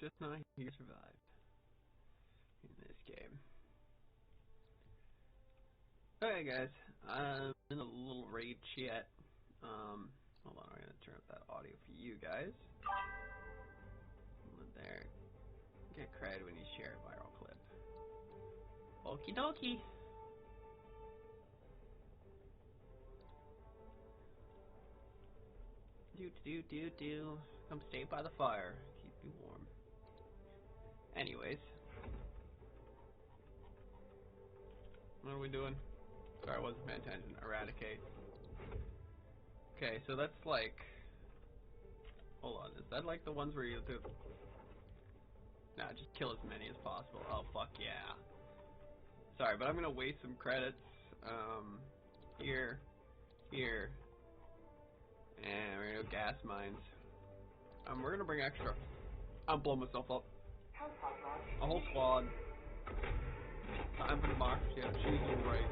just not here to survive in this game. Alright guys, I'm in a little raid chat. Hold on, I'm gonna turn up that audio for you guys. There. Get cred when you share a viral clip. Okie dokie. Do. Come stay by the fire. Keep you warm. Anyways. What are we doing? Sorry, I wasn't paying attention. Eradicate. Okay, so that's like... Hold on, is that like the ones where you do... Nah, just kill as many as possible. Oh, fuck yeah. Sorry, but I'm gonna waste some credits. Here. And we're gonna go gas mines. We're gonna bring extra. I'm blowing myself up. A whole squad. Time for democracy. Yeah, choose the right.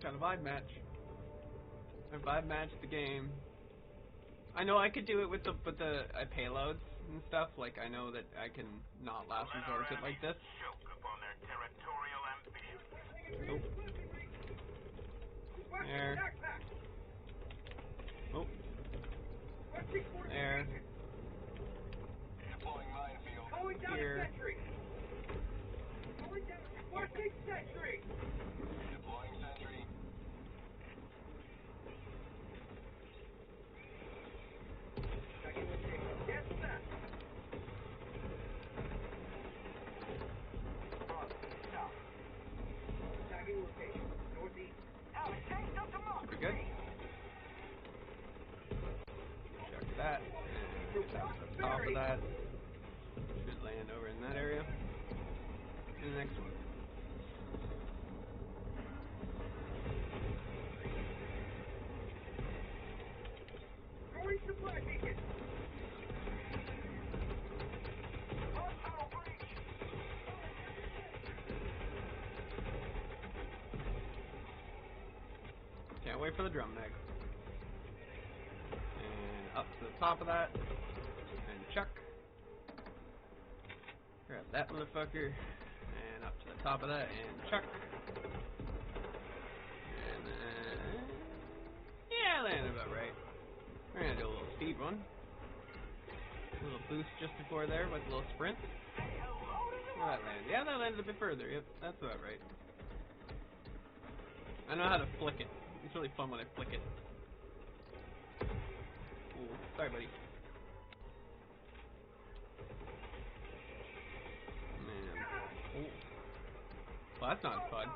Got a vibe match. I vibe matched the game. I know I could do it with the payloads and stuff. Like I know that I can not last resort it like this. Nope. There. Oh. There. Here. Super good. Check that. And get out to the top of that. Should land over in that area. And the next one. Can't wait for the drum mag. And up to the top of that. And chuck. Grab that motherfucker. And up to the top of that. And chuck. And then... yeah, landed about right. We're gonna do a little speed run. A little boost just before there with a little sprint. Where that landed? Yeah, that landed a bit further. Yep, that's about right. I know how to flick it. It's really fun when I flick it. Ooh, sorry, buddy. Man. Ooh. Well, that's not fun.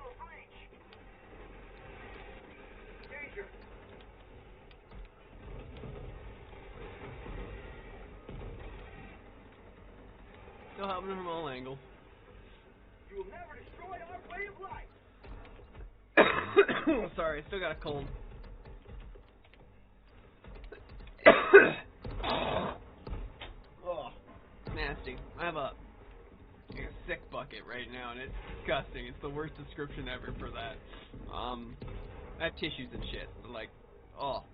Still helping him from all angles. You will never destroy our way of life. Sorry, still got a cold. Oh, nasty. I have a sick bucket right now, and it's disgusting. It's the worst description ever for that. I have tissues and shit. Like, oh.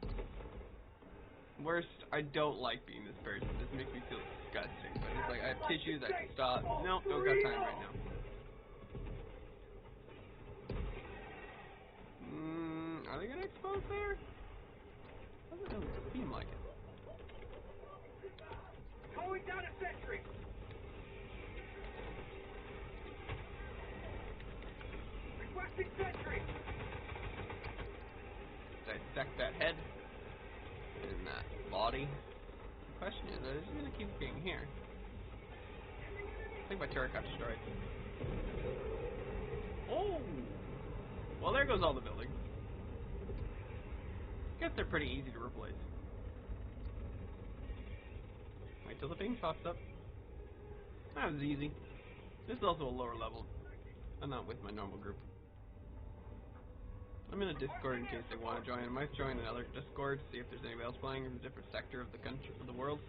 Worst, I don't like being this person. This makes me feel disgusting. But it's like, I have tissues, I can stop. Nope, don't got time right now. Are they gonna explode there? Doesn't really seem like it. Going down a sentry. Requesting sentry. Dissect that head and that body. The question is it gonna keep being here? I think my turret got destroyed. Oh! Well, there goes all the buildings. I guess they're pretty easy to replace. Wait till the ping pops up. That was easy. This is also a lower level. I'm not with my normal group. I'm in a Discord in case they want to join. I might join another Discord to see if there's anybody else playing in a different sector of the country, of the world.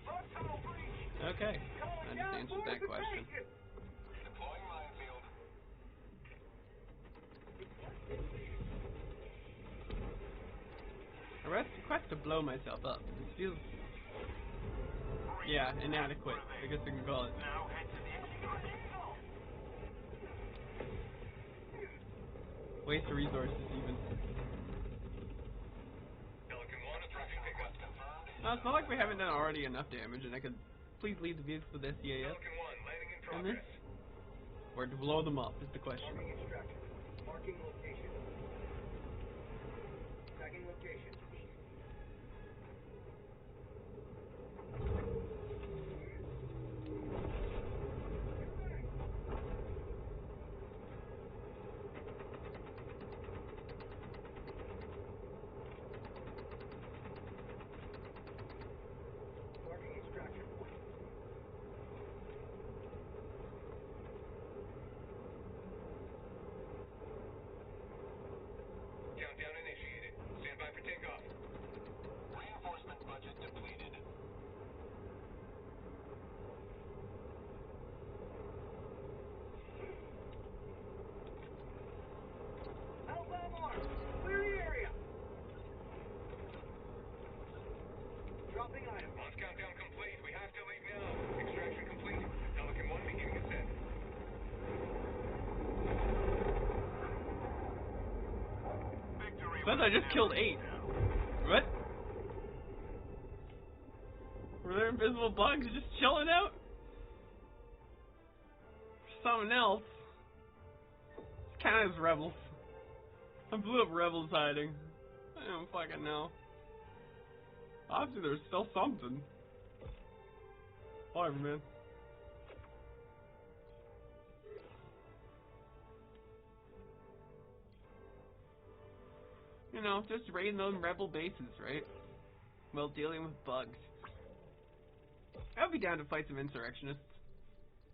Okay, I just answered that question. A request to blow myself up. This feels... yeah, inadequate. I guess I can call it. Waste of resources, even. No, it's not like we haven't done already enough damage, and I could please leave the vehicle with SEAF. And this? Or to blow them up is the question. Marking location. Tracking location. Marking extraction point. Countdown initiated. Stand by for takeoff. Reinforcement budget depleted. Outbound mark. Clear the area. Dropping item. Launch countdown complete. We have to leave now. Extraction complete. Pelican 1 beginning ascent. Says I just killed 8. What? Were there invisible bugs just chilling out? Something else. It's kind of rebels. I blew up rebels hiding. I don't fucking know. Obviously there's still something. Whatever, man. You know, just raiding those rebel bases, right? While dealing with bugs. I'd be down to fight some insurrectionists.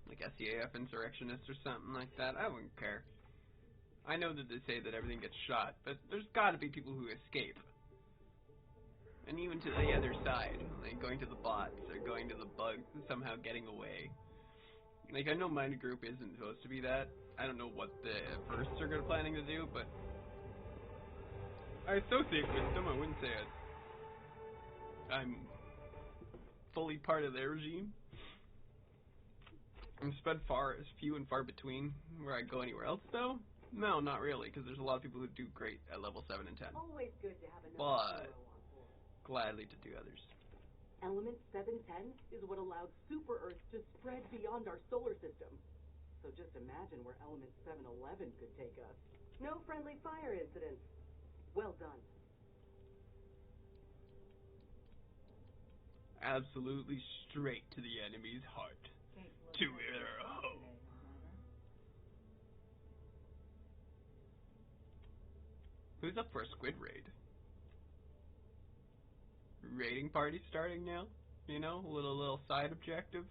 Like SEAF insurrectionists or something like that. I wouldn't care. I know that they say that everything gets shot, but there's gotta be people who escape. And even to the other side, like going to the bots or going to the bugs and somehow getting away. Like, I know my group isn't supposed to be that. I don't know what the firsts are planning to do, but I associate with them. I wouldn't say I'm fully part of their regime. I'm spread few and far between where I go anywhere else, though. No, not really, because there's a lot of people who do great at level 7 and 10. Always good to have another But hero on board. gladly to do others. Element 710 is what allowed Super Earth to spread beyond our solar system. So just imagine where Element 711 could take us. No friendly fire incidents. Well done. Absolutely straight to the enemy's heart. To their home. Who's up for a squid raid? Raiding party starting now? You know, a little side objective.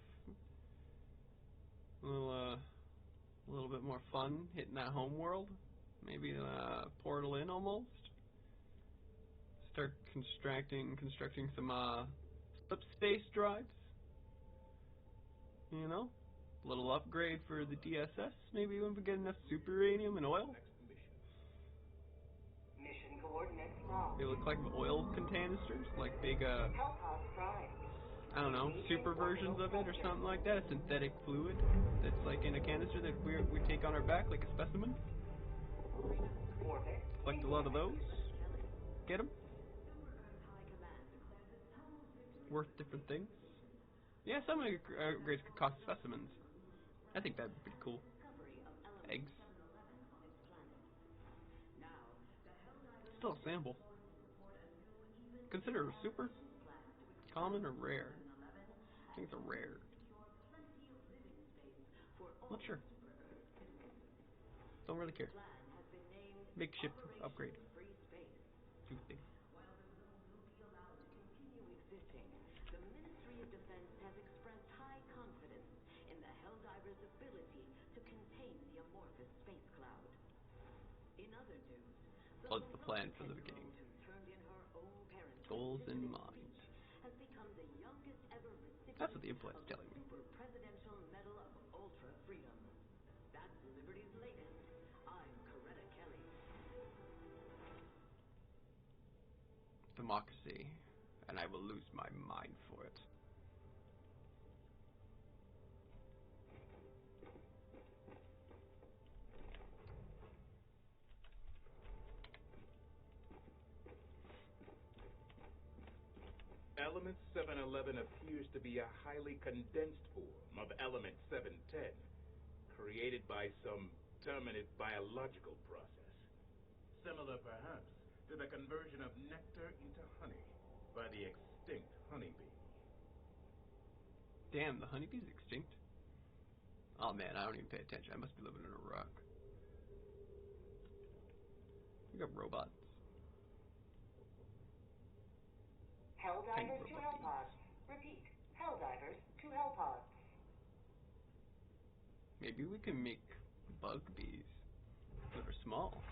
A little bit more fun hitting that home world. Maybe portal in almost. Start constructing some slipspace drives. You know, a little upgrade for the DSS. Maybe when we get enough super uranium and oil. Mission coordinates wrong. They look like oil canisters, like big I don't know, super versions of it or something like that. A synthetic fluid that's like in a canister that we take on our back like a specimen. Collect a lot of those. Get them. Worth different things. Yeah, some of the upgrades could cost specimens. I think that'd be pretty cool. Eggs. Still a sample. Consider it super, common, or rare. I think it's a rare. Not sure. Don't really care. Big ship upgrade. Too big. The Ministry of Defense has expressed high confidence in the Helldiver's ability to contain the amorphous space cloud. In other news, What's the plan from the beginning? who turned in her own parents' Goals in visiting mind. speech has become the youngest ever recipient That's what the input's of the telling me. Super Presidential Medal of Ultra Freedom. That's Liberty's latest. I'm Coretta Kelly. Democracy, and I will lose my mind for it. Element 711 appears to be a highly condensed form of element 710, created by some terminate biological process. Similar, perhaps, to the conversion of nectar into honey by the extinct honeybee. Damn, the honeybee's extinct? Oh man, I don't even pay attention. I must be living in a rock. We got robots. Helldivers to Hellpods. Repeat. Helldivers to Hellpods. Maybe we can make bug bees that are small.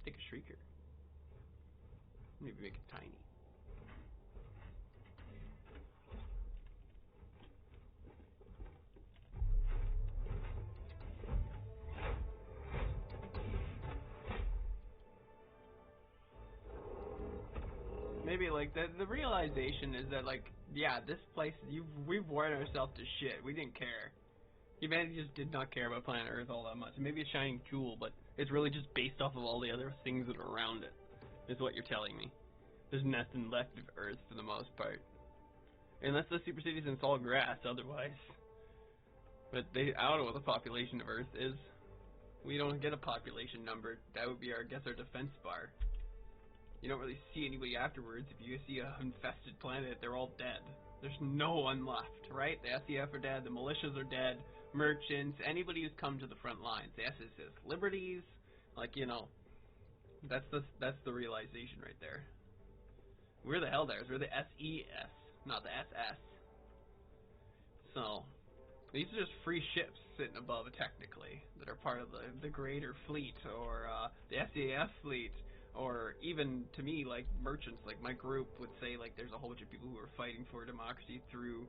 Take a shrieker. Maybe make it tiny. Maybe like the realization is that like, yeah, this place we've worn ourselves to shit. We didn't care. Humanity just did not care about planet Earth all that much. Maybe a shining jewel, but it's really just based off of all the other things that are around it. Is what you're telling me. There's nothing left of Earth for the most part, unless the super cities and all grass. Otherwise, but I don't know what the population of Earth is. We don't get a population number. That would be our our defense bar. You don't really see anybody afterwards. If you see a infested planet, they're all dead. There's no one left, right? The SEF are dead, the militias are dead, merchants, anybody who's come to the front lines. The SSS liberties, like, you know, that's the realization right there. We're the Helldivers, we're the SES, not the SS. So, these are just free ships sitting above technically, that are part of the greater fleet, or the SAF fleet. Or even, to me, like, merchants, like, my group would say, like, there's a whole bunch of people who are fighting for democracy through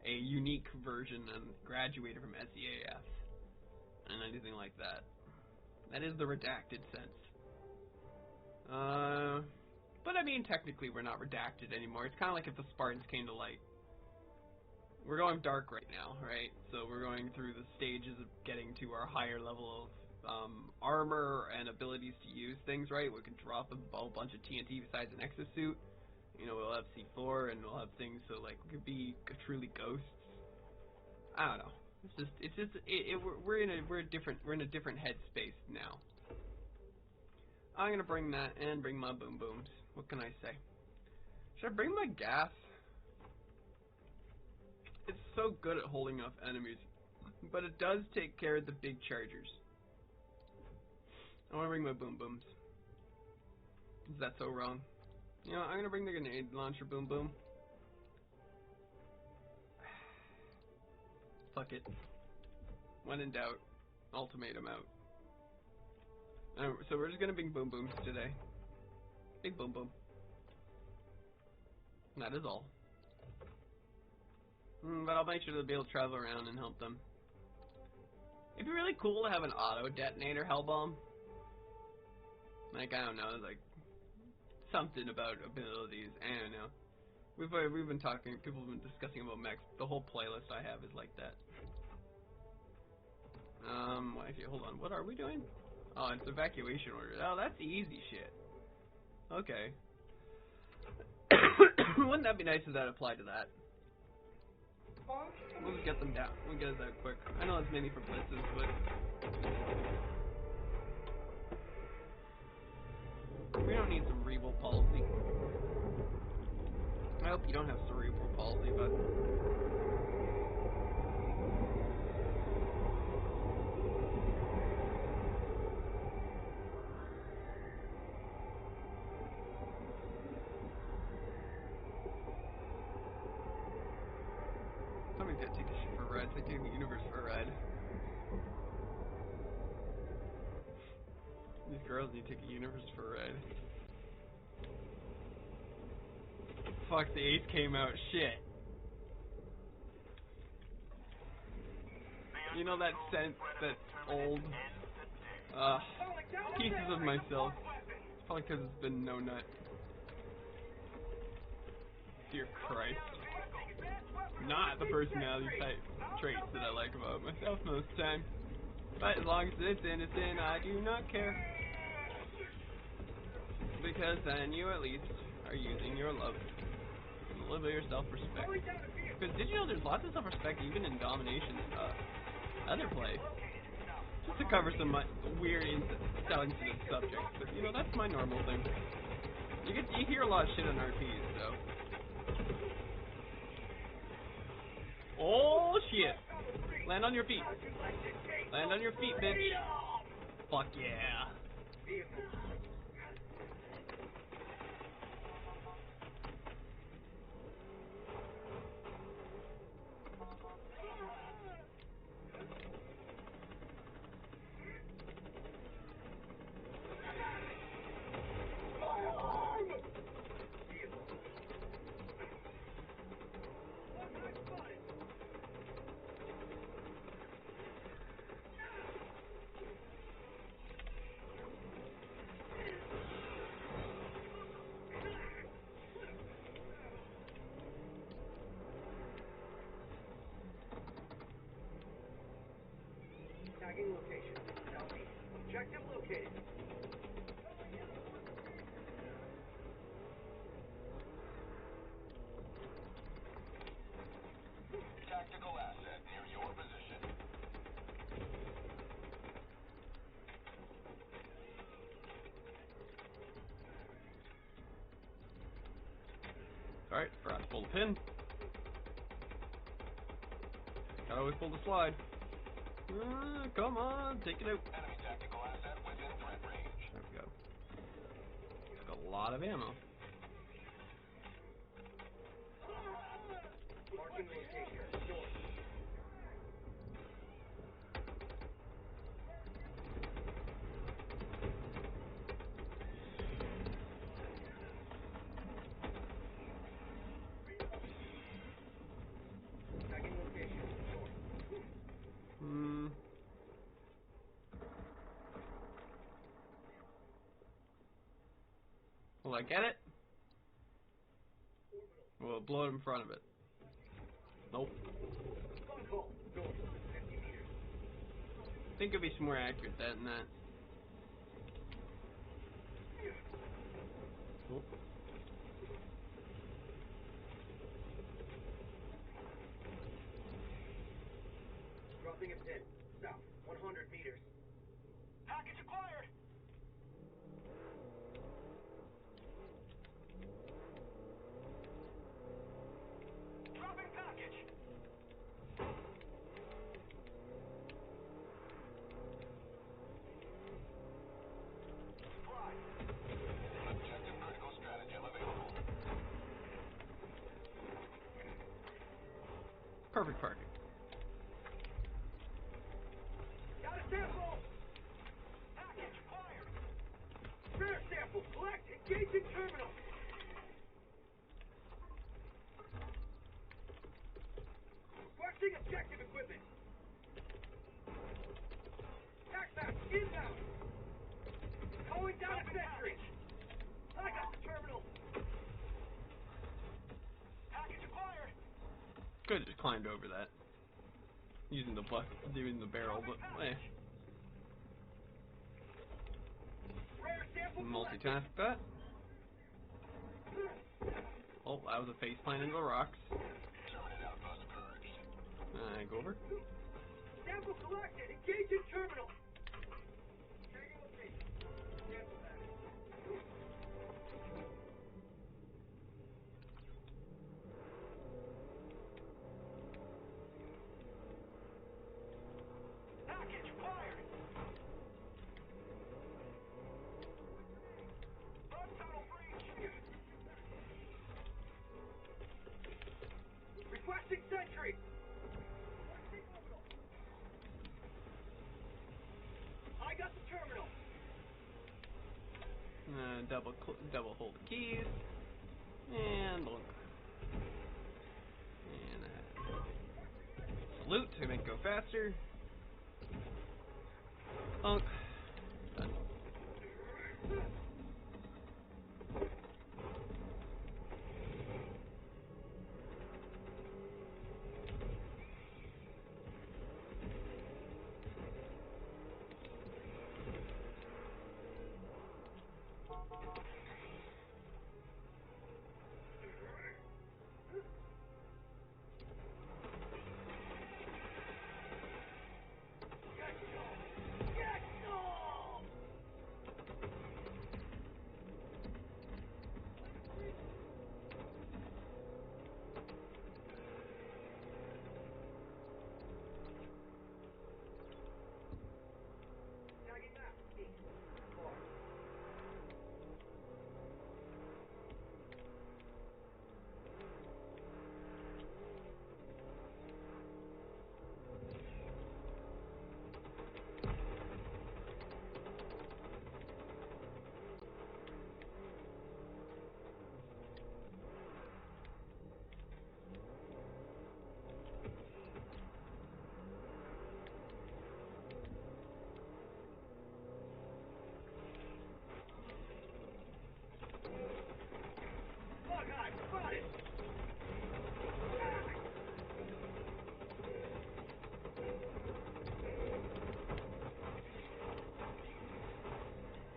a unique version and graduated from SEAF. And anything like that. That is the redacted sense. But, I mean, technically we're not redacted anymore. It's kind of like if the Spartans came to light. We're going dark right now, right? So we're going through the stages of getting to our higher level of armor and abilities to use things, right? We can drop a whole bunch of TNT besides an exosuit. You know, we'll have C4 and we'll have things so like we could be truly ghosts. I don't know. We're in a different headspace now. I'm gonna bring that and bring my boom booms. What can I say? Should I bring my gas? It's so good at holding off enemies, but it does take care of the big chargers. I want to bring my boom booms. Is that so wrong? You know, I'm going to bring the grenade launcher boom boom. Fuck it. When in doubt, ultimatum out. So we're just going to bring boom booms today. Big boom boom. And that is all. But I'll make sure to be able to travel around and help them. It'd be really cool to have an auto detonator hell bomb. Like, I don't know, like, something about abilities, I don't know. We've been talking, people have been discussing about mechs. The whole playlist I have is like that. Hold on, what are we doing? Oh, it's evacuation order. Oh, that's easy shit. Okay. Wouldn't that be nice if that applied to that? We'll just get them down. We'll get it out quick. I know it's mainly for blitzes, but... we don't need cerebral palsy. I hope you don't have cerebral palsy, but... somebody's got to take a shit for for a ride. It's like taking the universe for a ride. These girls need to take the universe for a ride. Fuck, the ace came out. Shit. You know that scent, that old pieces of myself. It's probably because it's been no nut. Dear Christ. Not the personality type traits that I like about myself most of the time. But as long as it's innocent, I do not care. Because then you at least are using your love and a little bit of your self-respect. Because did you know there's lots of self-respect even in domination other play? Just to cover some weird sensitive subjects, but you know, that's my normal thing. You hear a lot of shit on RPs, so. Oh shit! Land on your feet. Land on your feet, bitch. Fuck yeah. Tagging location. Southeast. Objective located. Tactical asset near your position. Alright, forgot to pull the pin. Gotta always pull the slide. Come on, take it out. Enemy tactical asset within threat range. There we go. Took a lot of ammo. Marking location. North. Tagging location. North. Will I get it? Will it blow it in front of it? Nope. Gunhole. North. 50 meters. I think it'd be more accurate than that. Nope. Dropping a pin. South. 100 meters. Package acquired. Dropping package. Supply. Objective critical stratagem available. Perfect parking. Got a sample! Package acquired. Rare sample. Collect. Engaging terminal. Requesting objective equipment. Tac-Mac inbound. Calling down a sentry. I got the terminal. Package acquired. Could have just climbed over that. Using the barrel, but eh. Rare sample collected. Multitask that. Oh, that was a face plant into the rocks. Terminal outpost purged. Go over. Sample collected. Engaging terminal. Tagging location. Sample package. Package acquired. Bug tunnel breach. Requesting sentry. terminal. Double hold the keys. And look. And salute to make it go faster. Honk. Done. Tagging map. 8. 4. Buckeye, spotted!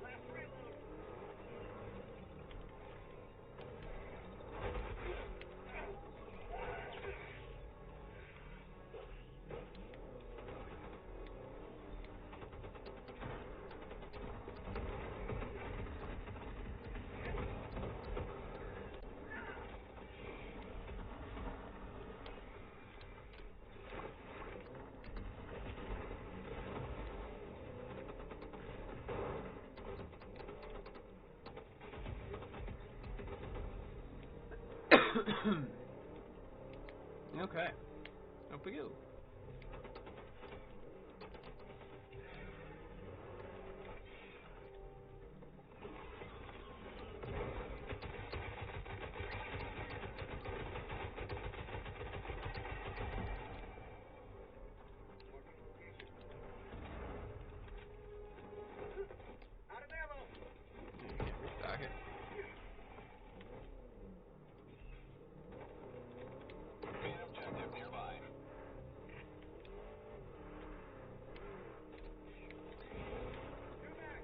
Last reload. Okay. Up we go. Out of ammo. Can't restock it. Main objective nearby. Two back.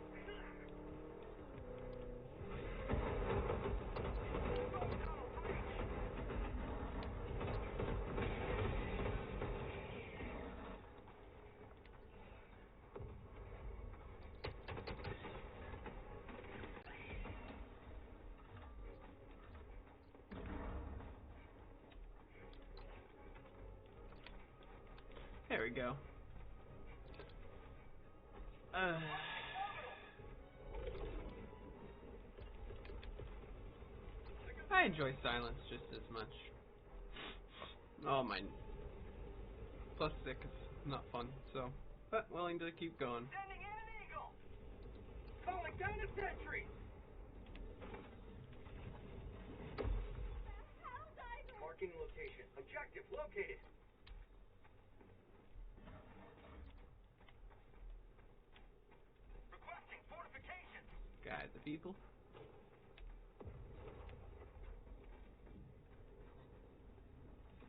There we go. I enjoy silence just as much. Oh my. Plus 6 is not fun, so. But willing to keep going. Sending in an eagle. Calling down a sentry. Marking location. Objective located. Requesting fortifications. Guide the people.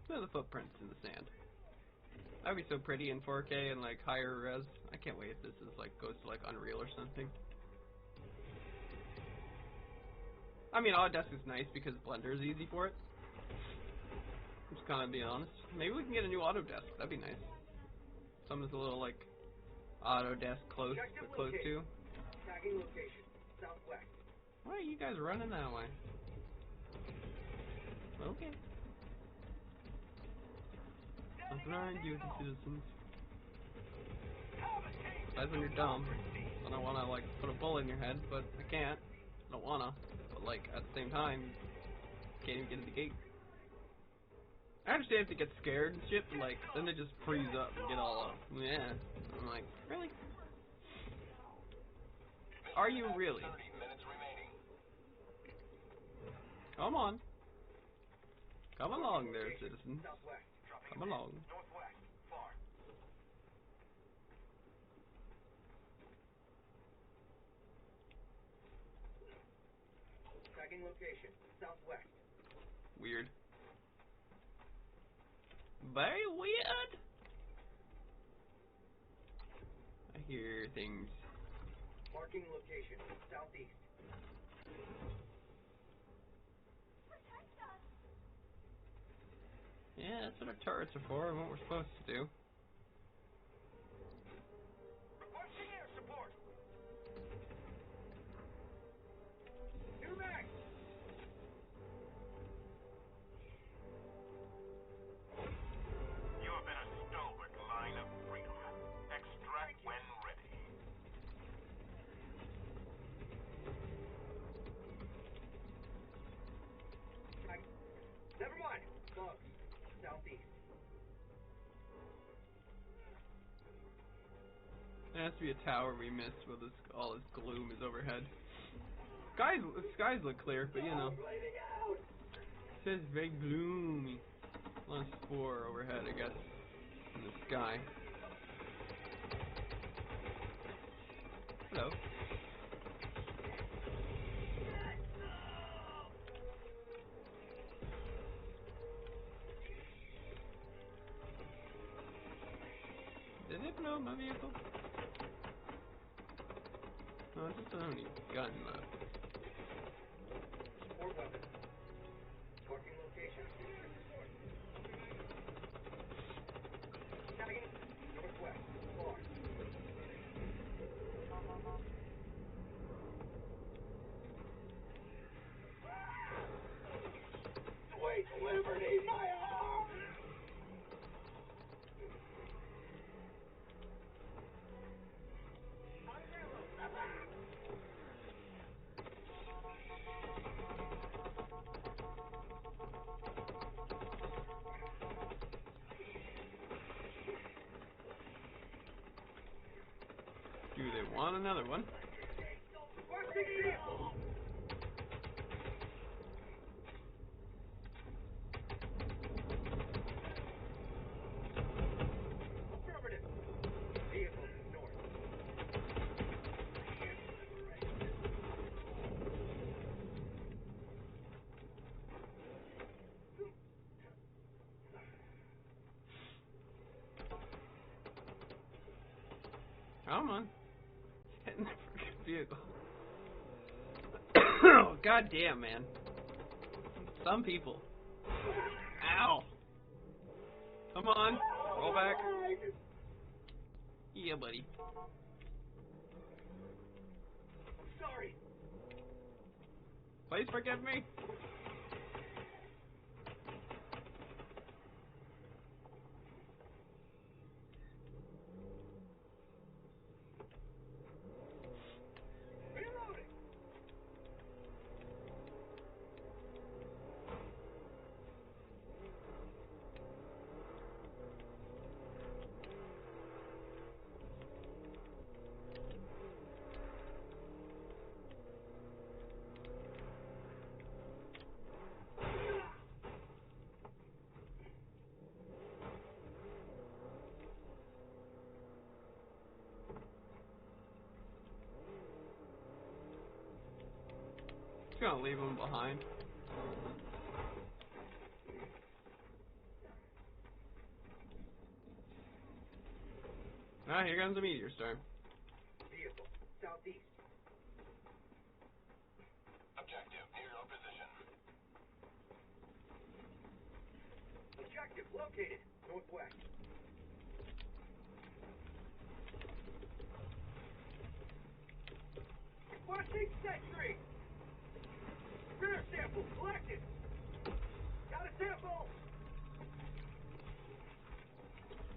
Look at the footprints in the sand. That'd be so pretty in 4K and like higher res. I can't wait if this is like goes to like Unreal or something. I mean, Autodesk is nice because Blender is easy for it. Just kind of being honest. Maybe we can get a new Autodesk. That'd be nice. Something's a little like Autodesk close to. Tagging location. Southwest. Why are you guys running that way? Okay. Nothing wrong with you, citizens. Besides when you're dumb. I don't want to like put a bullet in your head, but I can't. I don't wanna. But like at the same time, can't even get to the gate. I understand if they get scared and shit, but like then they just freeze up and get all up. Yeah. I'm like, really? Are you really? 30 minutes remaining. Come on. Come along there, citizen. Southwest. Dropping Come along. northwest. Far. Tracking location. Southwest. Weird. Very weird. I hear things. Marking location. Southeast. Yeah, that's what our turrets are for and what we're supposed to do. Requesting air support. New mag. You have been a stalwart line of freedom. Extract when ready. Never mind. Bugs. Southeast. There has to be a tower we missed where this, all this gloom is overhead. Skies look clear, but you know. It says very gloomy. A lot of spore overhead, I guess, in the sky. Hello. Did it blow my vehicle? No, it's just only gun left. Support weapon. Marking location. Tagging northwest. Far. Sweet liberty, my arm! Do they want another one? Requesting vehicle! Affirmative. Vehicle north. Come on. Get in the freaking vehicle. Oh, god damn, man. Some people. Ow. Come on. Roll back. Yeah, buddy. I'm sorry. Please forgive me. Reloading. Just gonna leave them behind. Ah, here comes the meteor storm. Vehicle southeast. Objective near your position. Objective located northwest. Requesting sentry. Rear sample collected. Got a sample.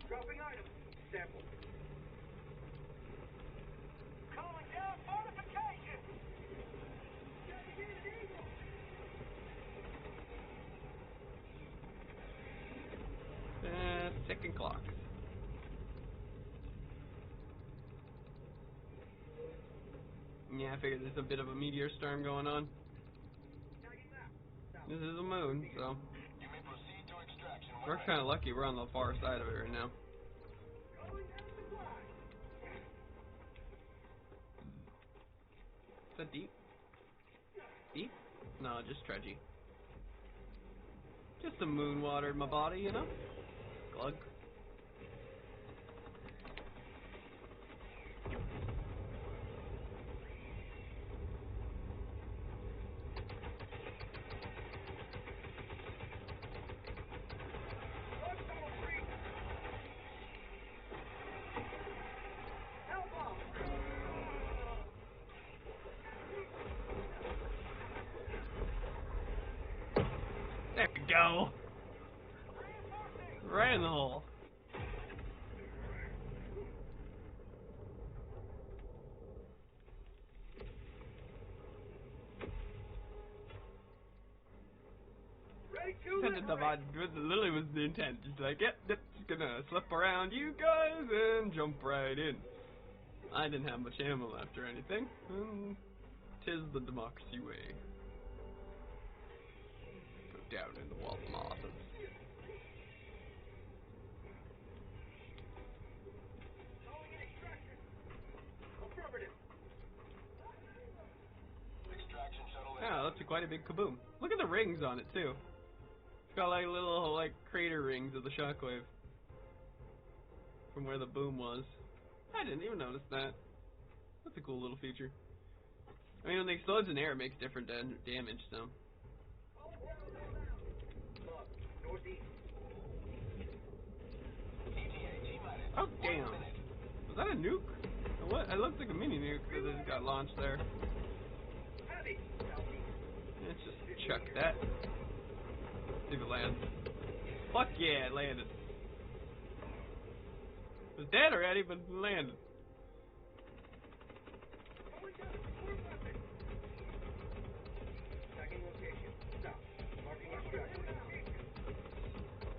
Dropping item. Sample. Calling down fortification. Sending in an eagle. Ticking clocks. Yeah, I figured there's a bit of a meteor storm going on. This is a moon, so You may proceed to extraction we're kind of lucky we're on the far side of it right now. Is that deep? Deep? No, just trudgy. Just some moon water in my body, you know? Glug. There we go. Right in the hole. Had to divide. Literally was the intent. Just like, yep, just gonna slip around you guys and jump right in. I didn't have much ammo left or anything. Tis the democracy way. Go down in the wall of mosses. extraction shuttle. Yeah, that's quite a big kaboom. Look at the rings on it too. It's got like little like crater rings of the shockwave from where the boom was. I didn't even notice that. That's a cool little feature. I mean, when it explodes in air, it makes different damage, so. Oh, damn. Was that a nuke? Or what? It looks like a mini nuke that just got launched there. Let's just chuck that. See if it lands. Fuck yeah, it landed. It was dead already, but it landed.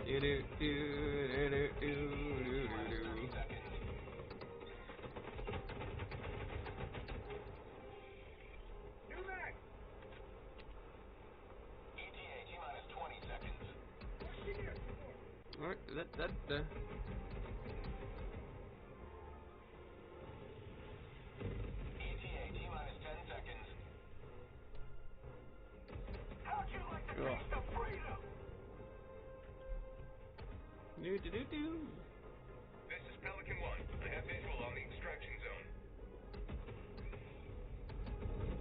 Do do do do do do do do. ETA T-minus 20 seconds. Alright, that ETA T-minus 10 seconds. How'd you like the taste of freedom? do do do do. This is Pelican 1. I have visual on the extraction zone.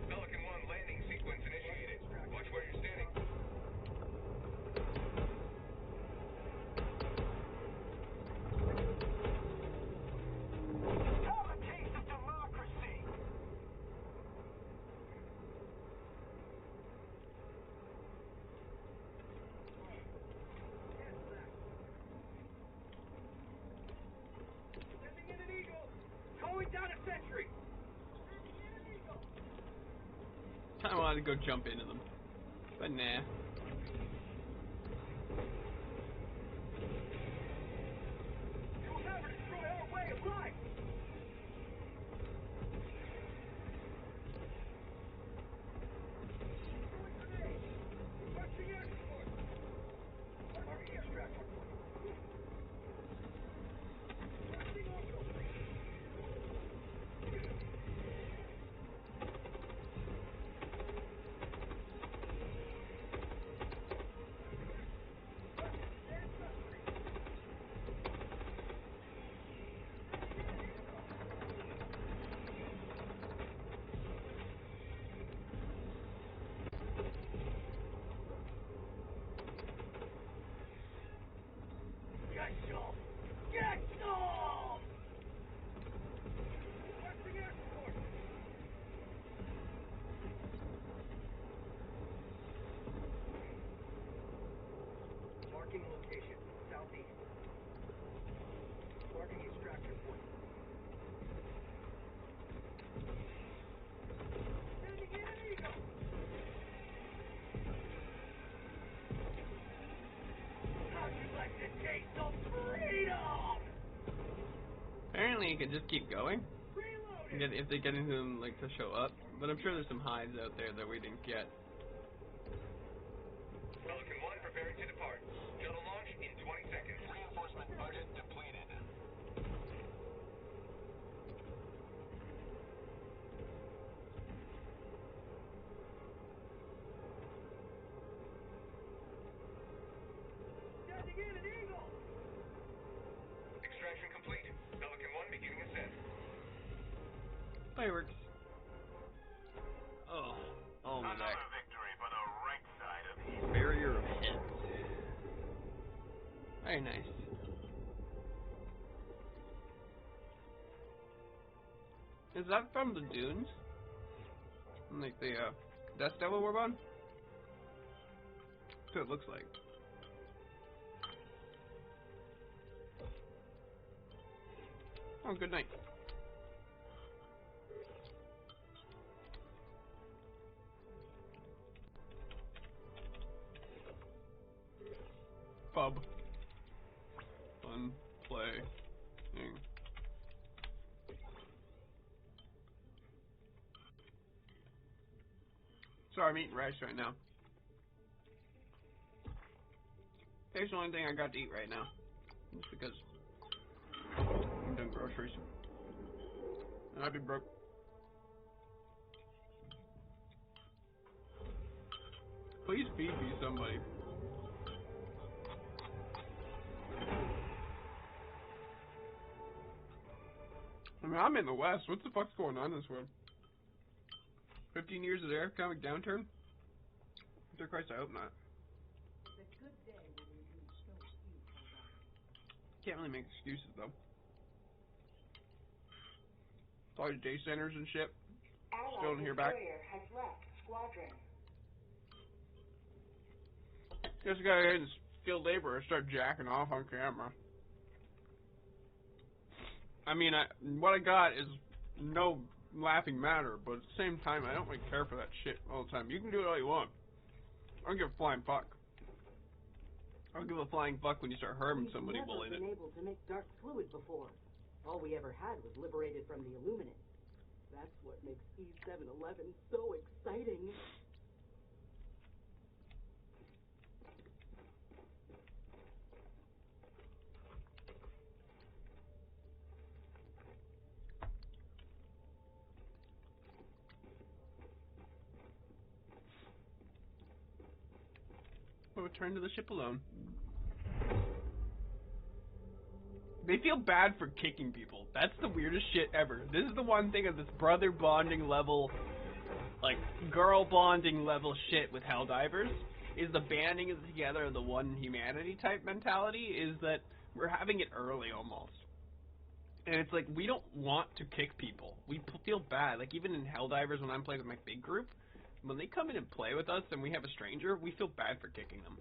Pelican 1 landing sequence initiated. Watch where you're standing. Have a taste of democracy. Sending in an eagle. Going down a sentry. I wanted to go jump into them, but nah. You will never destroy our way of life. Requesting air support. Marking extraction point. Requesting orbital. Get some! Get some! Requesting air support. Marking location, southeast. Marking extraction point. Sending in an eagle. How'd you like the taste of freedom? Apparently, you can just keep going. Reloading. if they get into them, like, to show up. But I'm sure there's some hides out there that we didn't get. Pelican 1 preparing to depart. Shuttle launch in 20 seconds. Reinforcement budget depleted. Sending in an Eagle! Extraction complete. Pelican 1 beginning ascent. Fireworks. Oh my Another back. victory for the right side of the Barrier of heads. Very nice. Is that from the dunes? Like the Dust Devil Warbond? That's what it looks like. Oh, good night. Pub. Fun. Play. Thing. Sorry, I'm eating rice right now. It's the only thing I got to eat right now. Just because I'm doing groceries. And I'd be broke. Please feed me somebody. I mean, I'm in the West. What the fuck's going on in this world? 15 years of economic downturn? Dear Christ, I hope not. Can't really make excuses, though. All your day centers and shit. Still don't hear back. Has left squadron. Just gotta go ahead and skilled labor or start jacking off on camera. I mean, what I got is no laughing matter, but at the same time, I don't really care for that shit all the time. You can do it all you want. I don't give a flying fuck. I don't give a flying fuck when you start harming somebody while in it. We've never been able to make dark fluid before. All we ever had was liberated from the Illuminate. That's what makes E711 so exciting. We'll return to the ship alone. They feel bad for kicking people. That's the weirdest shit ever. This is the one thing of this brother bonding level, like girl bonding level shit with Helldivers, is the banding of together of the one humanity type mentality, is that we're having it early almost. And it's like, we don't want to kick people. We feel bad. Like, even in Helldivers, when I'm playing with my big group, when they come in and play with us and we have a stranger, we feel bad for kicking them.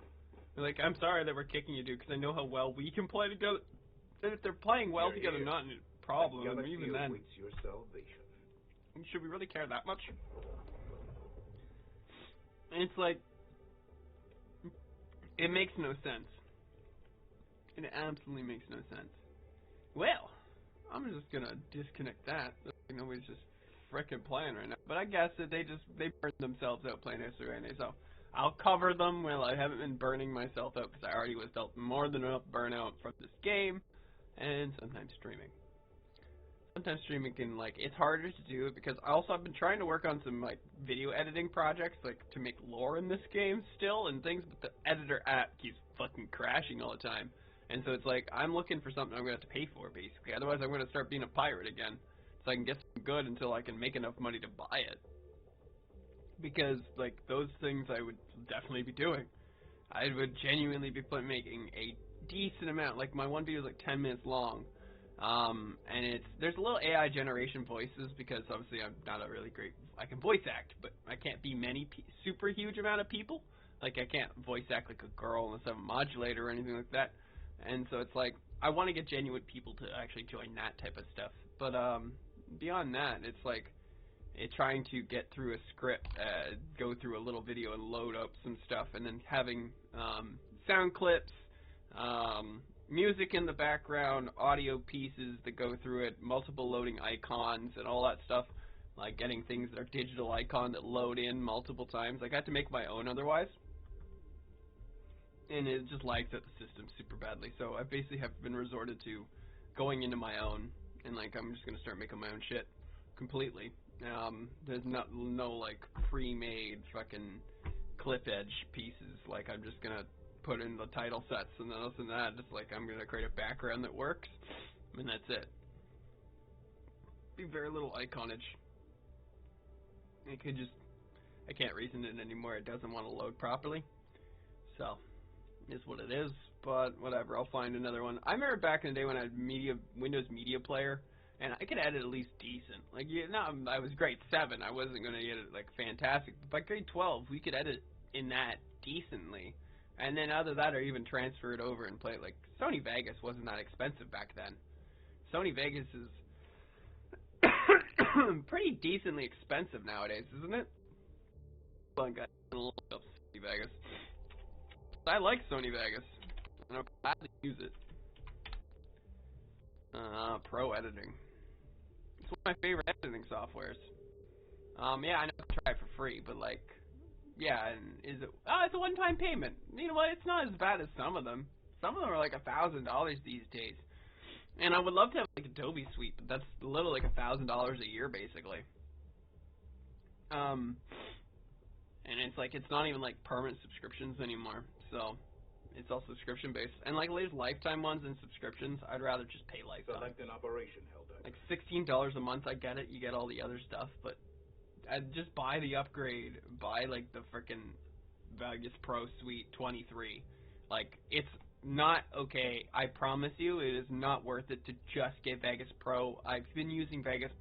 We're like, I'm sorry that we're kicking you, dude, because I know how well we can play together. And if they're playing well together, not a problem. And even then, your salvation. should we really care that much? And it's like, it makes no sense. It absolutely makes no sense. Well, I'm just gonna disconnect that. Nobody's just frickin' playing right now. But I guess that they burned themselves out playing SRNA, so I'll cover them. Well, I haven't been burning myself out because I already was dealt more than enough burnout from this game, and sometimes streaming. Sometimes streaming can, like, it's harder to do because I've been trying to work on some, like, video editing projects, like, to make lore in this game still and things, but the editor app keeps fucking crashing all the time. And so it's like, I'm looking for something I'm going to have to pay for, basically. Otherwise, I'm going to start being a pirate again. So I can get some good until I can make enough money to buy it. Because, like, those things I would definitely be doing. I would genuinely be making a decent amount. Like, my one video is like 10 minutes long. And there's a little AI generation voices because obviously I'm not a really great, I can voice act, but I can't be super huge amount of people. Like, I can't voice act like a girl unless I have a modulator or anything like that. And so it's like, I want to get genuine people to actually join that type of stuff. But, beyond that, it's like, trying to get through a script, go through a little video and load up some stuff, and then having, sound clips, music in the background, audio pieces that go through it, multiple loading icons, and all that stuff. Like getting things that are digital icon that load in multiple times. Like I had to make my own otherwise. And it just lags at the system super badly. So I basically have been resorted to going into my own. And like I'm just going to start making my own shit completely. There's no like pre-made fucking clip edge pieces. Like I'm just going to put in the title sets and this and that. Just like I'm going to create a background that works. And that's it. Be very little iconage. I can't reason it anymore. It doesn't want to load properly. So, is what it is. But whatever, I'll find another one. I remember back in the day when I had Windows Media Player, and I could edit at least decent. Like, I was grade 7. I wasn't going to get it, like, fantastic. But by grade 12, we could edit in that decently. And then other that, or even transfer it over and play it. Like, Sony Vegas wasn't that expensive back then. Sony Vegas is pretty decently expensive nowadays, isn't it? Well, I love Sony Vegas. I like Sony Vegas, and I'm glad to use it. Pro editing. It's one of my favorite editing softwares. Yeah, I know I can try it for free, but like, yeah, and is it? Oh, it's a one-time payment. You know what? It's not as bad as some of them. Some of them are like $1,000 these days. And I would love to have like Adobe Suite, but that's literally like $1,000 a year basically. And it's like it's not even like permanent subscriptions anymore, so it's all subscription based. And like there's lifetime ones and subscriptions. I'd rather just pay lifetime. Select an operation, HELLDIVER. Like $16 a month, I get it. You get all the other stuff, but I'd just buy the upgrade. Buy like the frickin' Vegas Pro Suite 23. Like it's not okay. I promise you, it is not worth it to just get Vegas Pro. I've been using Vegas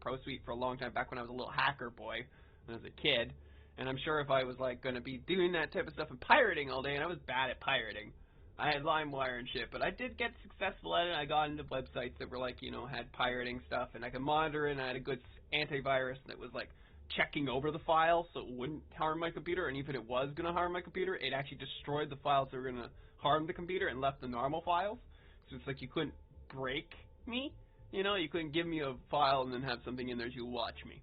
Pro Suite for a long time, back when I was a little hacker boy, when I was a kid. And I'm sure if I was like going to be doing that type of stuff and pirating all day, and I was bad at pirating. I had LimeWire and shit, but I did get successful at it. I got into websites that were like, you know, had pirating stuff, and I could monitor it, and I had a good antivirus that was like checking over the file so it wouldn't harm my computer. And even if it was going to harm my computer, it actually destroyed the files that were going to harm the computer and left the normal files. So it's like you couldn't break me, you know, you couldn't give me a file and then have something in there to watch me.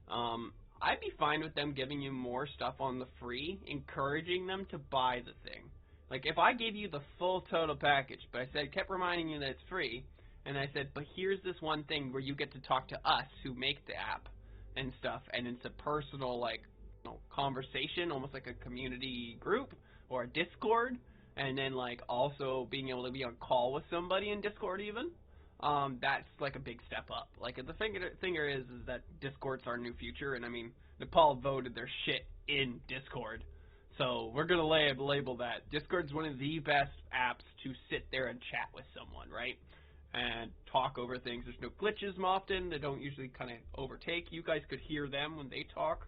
I'd be fine with them giving you more stuff on the free, encouraging them to buy the thing. Like if I gave you the full total package, but I said, kept reminding you that it's free, and I said, but here's this one thing where you get to talk to us who make the app and stuff, and it's a personal like, you know, conversation, almost like a community group or a Discord. And then, like, also being able to be on call with somebody in Discord even, that's, like, a big step up. Like, the thing is that Discord's our new future, and, I mean, Nepal voted their shit in Discord. So, we're going to label that. Discord's one of the best apps to sit there and chat with someone, right? And talk over things. There's no glitches often. They don't usually kind of overtake. You guys could hear them when they talk.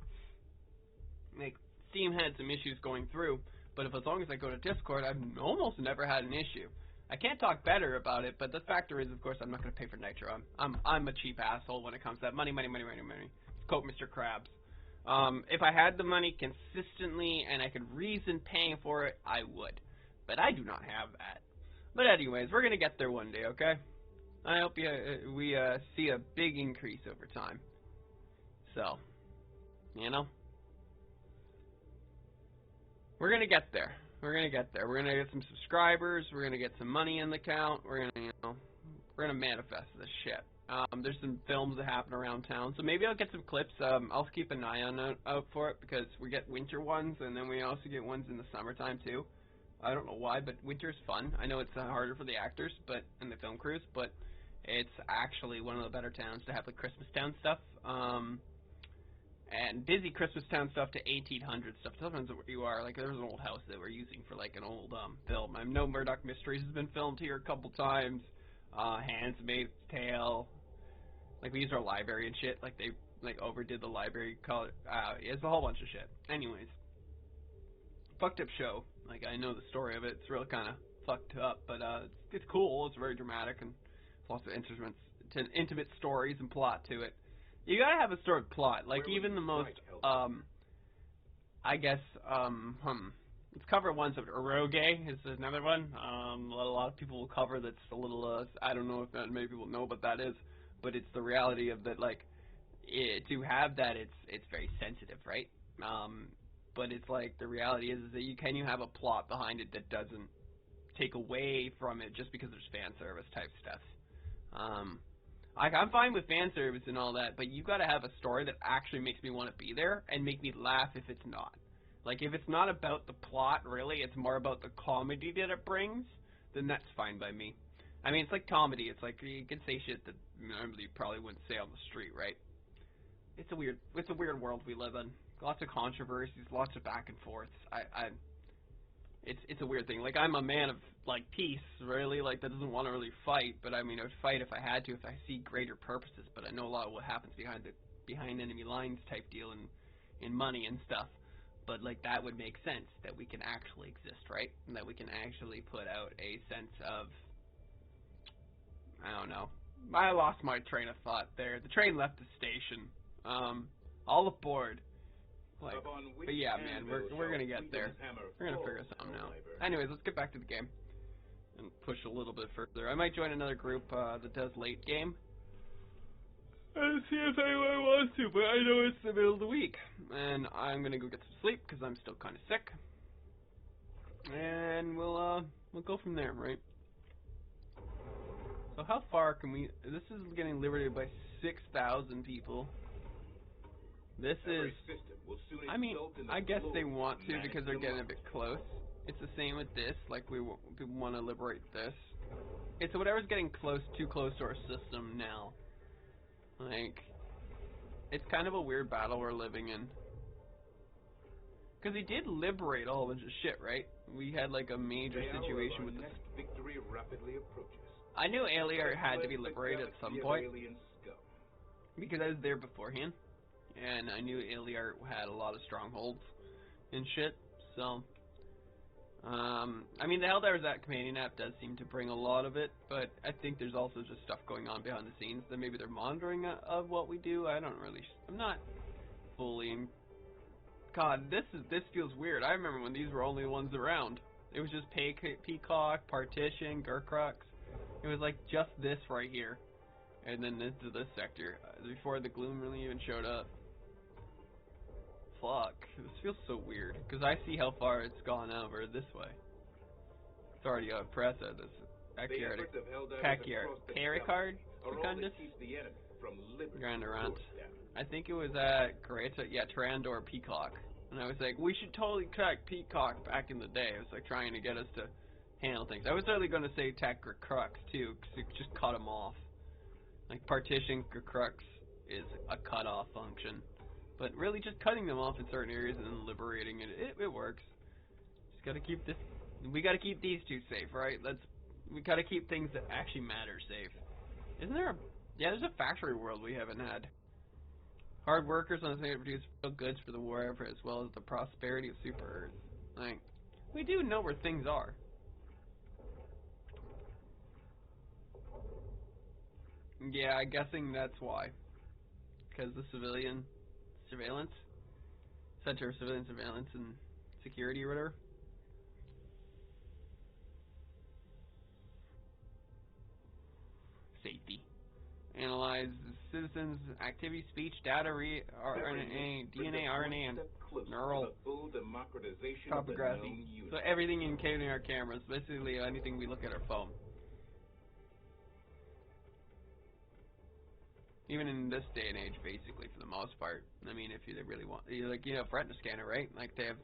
Like, Steam had some issues going through. But as long as I go to Discord, I've almost never had an issue. I can't talk better about it, but the factor is, of course, I'm not going to pay for Nitro. I'm a cheap asshole when it comes to that. Money. Quote Mr. Krabs. If I had the money consistently and I could reason paying for it, I would. But I do not have that. But anyways, we're going to get there one day, okay? I hope we see a big increase over time. So, you know? We're going to get there. We're going to get there. We're going to get some subscribers. We're going to get some money in the account. We're going to, you know, we're going to manifest this shit. There's some films that happen around town, so maybe I'll get some clips. I'll keep an eye out for it, because we get winter ones, and then we also get ones in the summertime, too. I don't know why, but winter's fun. I know it's harder for the actors and the film crews, but it's actually one of the better towns to have, like, Christmas Town stuff. And busy Christmas Town stuff to 1800 stuff. Sometimes where you are, like, there was an old house that we're using for, like, an old film. I know Murdoch Mysteries has been filmed here a couple times. Handmaid's Tale. Like, we use our library and shit. Like, they, like, overdid the library color. It's a whole bunch of shit. Anyways. Fucked up show. Like, I know the story of it. It's really kind of fucked up, but it's cool. It's very dramatic, and lots of intimate stories and plot to it. You gotta have a story plot. Like, even the most, I guess, let's cover ones of Eroge is another one. A lot of people will cover that's a little, I don't know if that many people know what that is, but it's the reality of that, like, to have that, it's very sensitive, right? But it's like, the reality is that you have a plot behind it that doesn't take away from it just because there's fan service type stuff. I'm fine with fan service and all that, but you gotta have a story that actually makes me want to be there and make me laugh if it's not. Like, if it's not about the plot, really, it's more about the comedy that it brings, then that's fine by me. I mean, it's like comedy. It's like, you can say shit that normally you probably wouldn't say on the street, right? It's a weird world we live in. Lots of controversies, lots of back and forths. It's a weird thing. Like, I'm a man of, like, peace, really, like, that doesn't want to really fight, but I mean, I would fight if I had to, if I see greater purposes, but I know a lot of what happens behind enemy lines type deal in money and stuff. But, like, that would make sense, that we can actually exist, right? And that we can actually put out a sense of, I don't know. I lost my train of thought there. The train left the station. All aboard. Like, but yeah, man, we're gonna get there. We're gonna figure something out. Anyways, let's get back to the game and push a little bit further. I might join another group that does late game and see if anyone wants to, but I know it's the middle of the week, and I'm gonna go get some sleep because I'm still kind of sick, and we'll go from there, right? So how far can we? This is getting liberated by 6,000 people. This is, I mean, I guess they want to because they're getting a bit close. It's the same with this, like we want to liberate this. It's whatever's getting too close to our system now. Like, it's kind of a weird battle we're living in. Because he did liberate a whole bunch of shit, right? We had like a major situation with this. Victory rapidly approaches. I knew Aliar had to be liberated at some point because I was there beforehand. And I knew Aliar had a lot of strongholds and shit, so, I mean, the HELLDIVER that Canadian app does seem to bring a lot of it, but I think there's also just stuff going on behind the scenes that maybe they're monitoring of what we do. I'm not fully, God, this feels weird. I remember when these were only ones around. It was just Peacock, Partition, Gurkrux. It was like just this right here, and then into this sector, before the Gloom really even showed up. Fuck, this feels so weird, because I see how far it's gone over this way. It's already oppressive, this Pericard, Grand Around. I think it was at Greta, yeah, Trandor Peacock. And I was like, we should totally attack Peacock back in the day. It was like trying to get us to handle things. I was really going to say attack Crux too, because it just cut them off. Like, Partition Crux is a cut-off function. But really just cutting them off in certain areas and then liberating it works. Just gotta keep this, we gotta keep these two safe, right? We gotta keep things that actually matter safe. Isn't there yeah, there's a factory world we haven't had. Hard workers on the state produce real goods for the war effort as well as the prosperity of Super Earth. Like, we do know where things are. Yeah, I'm guessing that's why. Because the surveillance Center of Civilian Surveillance and Security or whatever. Safety. Analyze citizens' activity, speech, data, RNA, DNA, RNA, and neural topography. So everything including our cameras, basically anything we look at our phone. Even in this day and age, basically, for the most part. I mean, if you really want, like, you know, retina scanner, right? Like, they have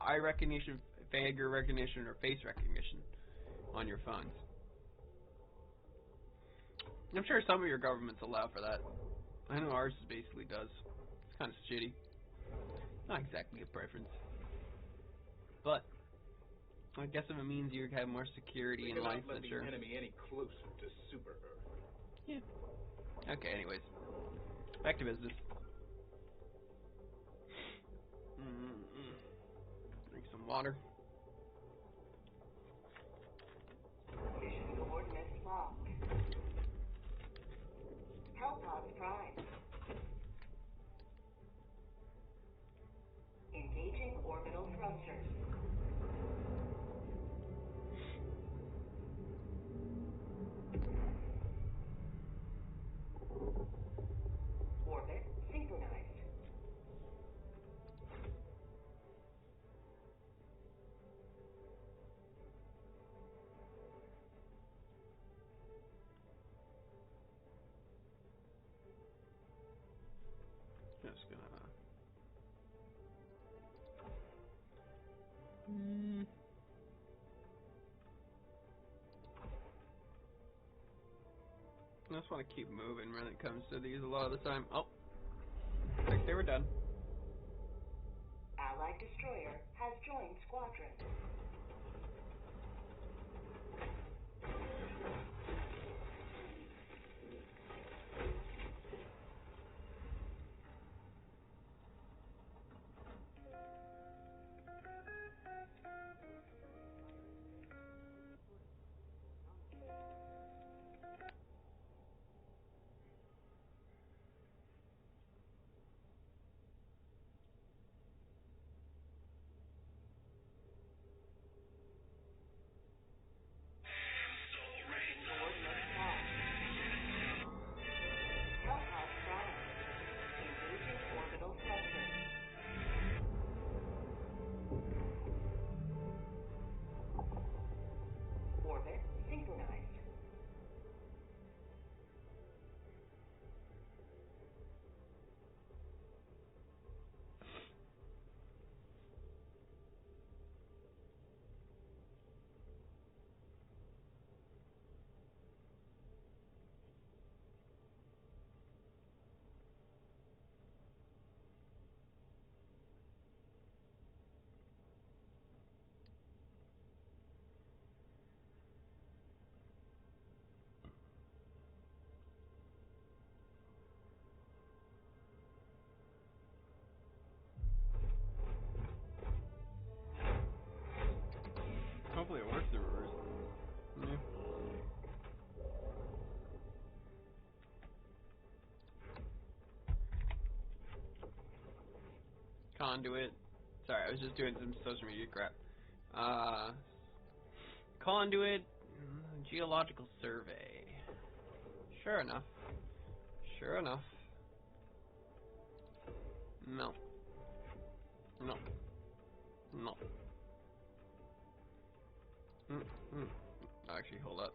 eye recognition, finger recognition, or face recognition on your phones. I'm sure some of your governments allow for that. I know ours basically does. It's kind of shitty. Not exactly a preference. But I guess if it means you have more security in life, then sure. Enemy any closer to Super Earth. Yeah. Okay, anyways. Back to business. Drink some water. Mission coordinates locked. Helldiver Prime. Engaging orbital thrusters. I just want to keep moving when it comes to these a lot of the time. Oh, I think they were done. Allied destroyer has joined squadron. Orbit synchronized. Hopefully it works in reverse. Yeah. Conduit. Sorry, I was just doing some social media crap. Conduit. Geological survey. Sure enough. Sure enough. No. No. No. Actually, hold up.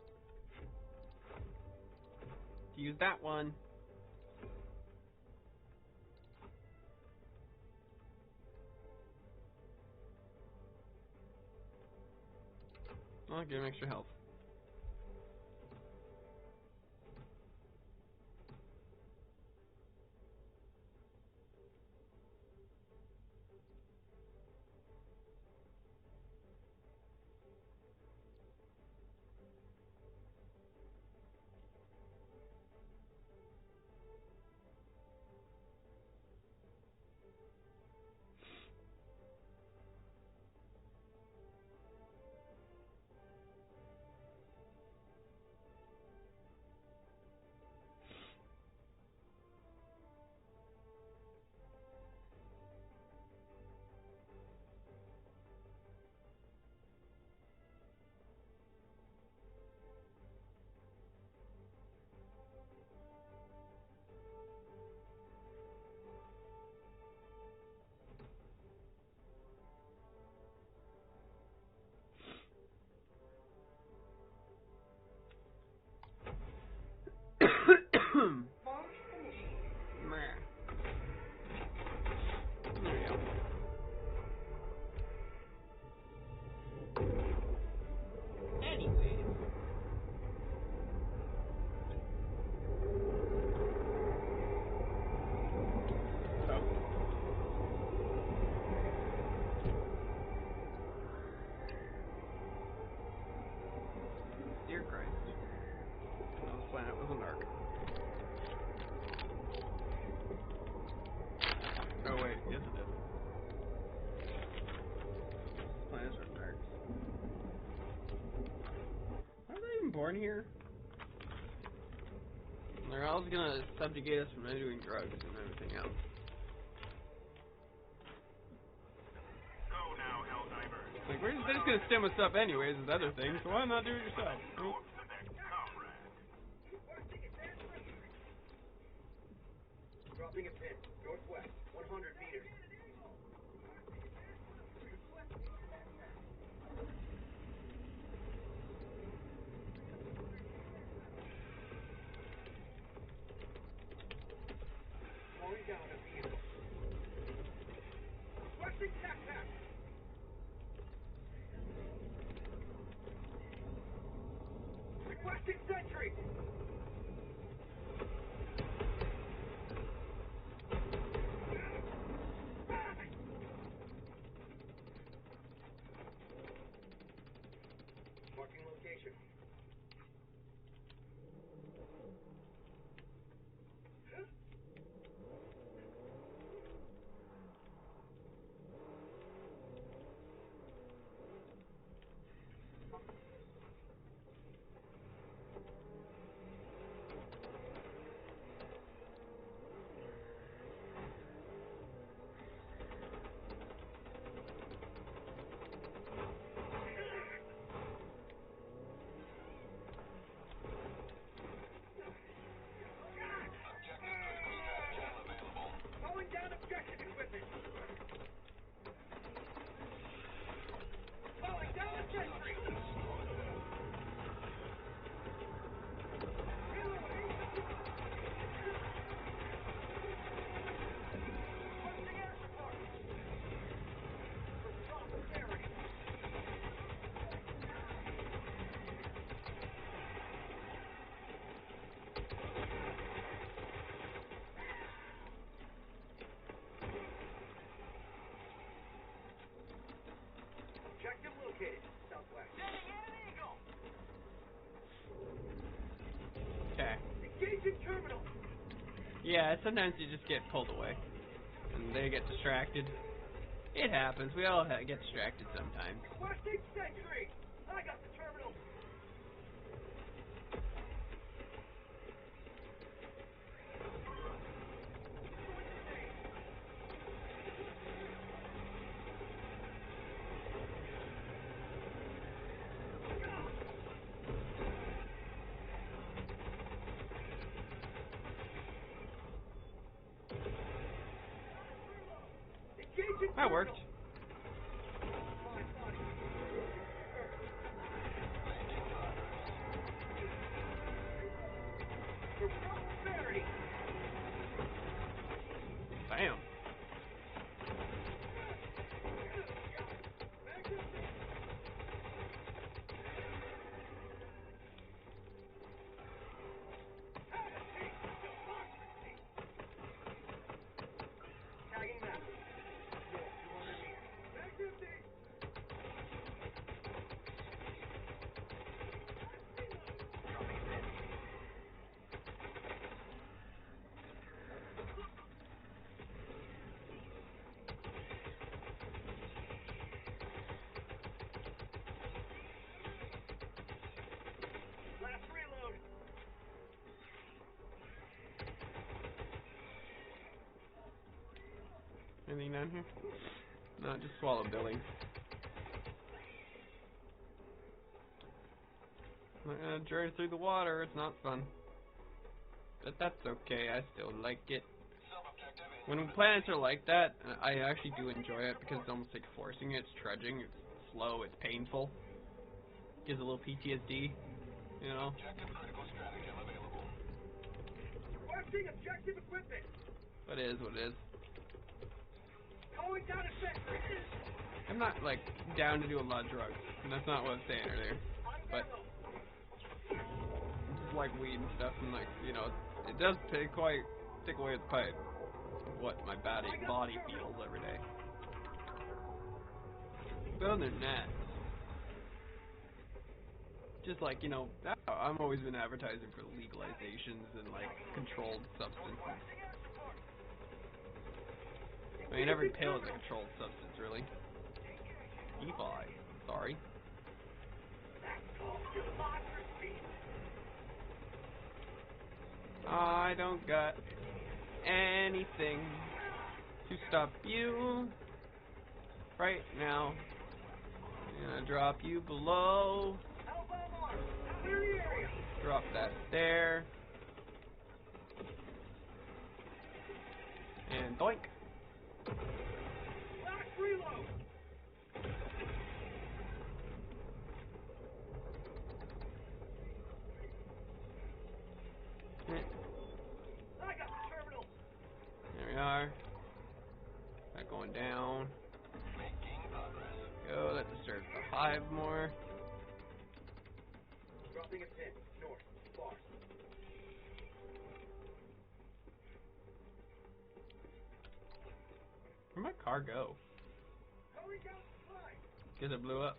Use that one. I'll give him extra health. Launch initiated. There we go. Anyways. So. Dear Christ. No, this planet wasn't dark. Oh wait, yes it did. Planets are dark. Why was I even born here? They're all gonna subjugate us from doing drugs and everything else. Go now, Helldiver. Like, they're just gonna stem us up anyways as other things, so why not do it yourself? Go to the next comrade. Dropping a pin. Northwest. 100 meters. Slowing down a vehicle. Requesting tac-tac. Requesting sentry. terminal. Yeah, sometimes you just get pulled away. And they get distracted. It happens. We all get distracted sometimes. Requesting sentry. I got the terminal. Engaging That worked. terminal. Prosperity. Bam. Tagging map. North, 200 meters. Back empty. Last reload. Anything down here? No, just swallow Billy. I'm not gonna journey through the water, it's not fun. But that's okay, I still like it. When planets are like that, I actually do enjoy it because it's almost like forcing it, it's trudging, it's slow, it's painful. Gives a little PTSD, you know? Requesting objective equipment. But it is what it is. Calling down a sentry. I'm not, like, down to do a lot of drugs, and that's not what I was saying earlier. But just like weed and stuff, and like, you know, it does take away the pipe of what my body feels every day. But other than that, just like, you know, I've always been advertising for legalizations and like controlled substances. I mean, every pill is a controlled substance, really. E5, sorry. I don't got anything to stop you right now. I'm gonna drop you below. Drop that there. And doink. Last reload. I got the terminal. There we are. That going down. Go, that disturbs the hive more. Dropping a pin. North. Far. Where'd my car go? Calling down supply. Guess it blew up.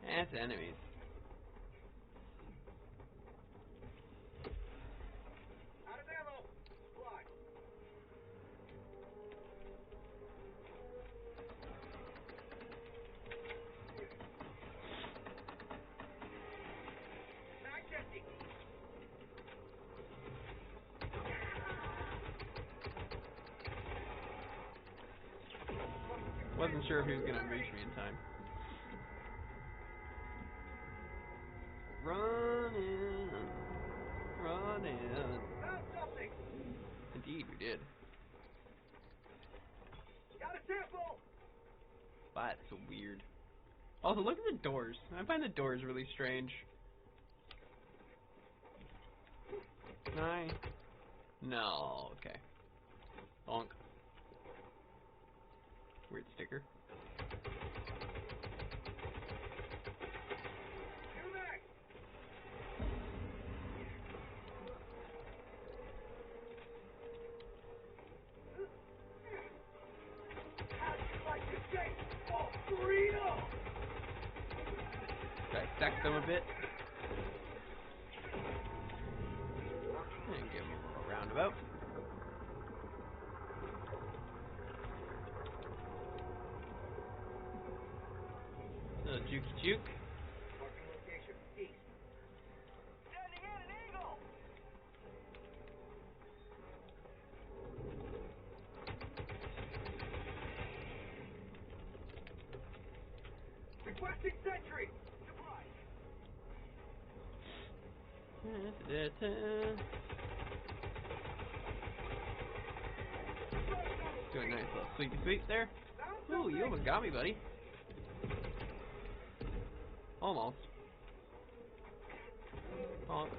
That's enemies. Out of ammo. Supply. Mag's empty. Wasn't sure if he was gonna reach me in time. Running. Found something. Indeed, we did. Got a sample. That's so weird. Also, look at the doors. I find the doors really strange. No, okay. Bonk. Weird sticker. New mag. How'd you like to say, oh, freedom? dissect them a bit. And give them a little roundabout. Little jukey juke. Marking location. East. Sending in an eagle! Requesting sentry! Supplies! Do a nice little sweepy sweep there. Ooh, you almost got me, buddy. Almost. Honk.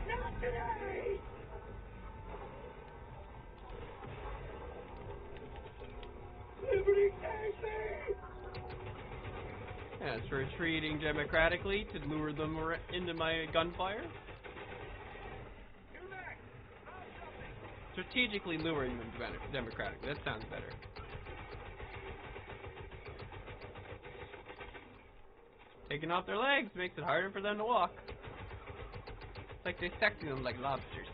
Not today! Liberty take me! As for retreating democratically to lure them into my gunfire. You're back! Found something! Strategically luring them democratically. That sounds better. Taking off their legs makes it harder for them to walk. It's like dissecting them like lobsters.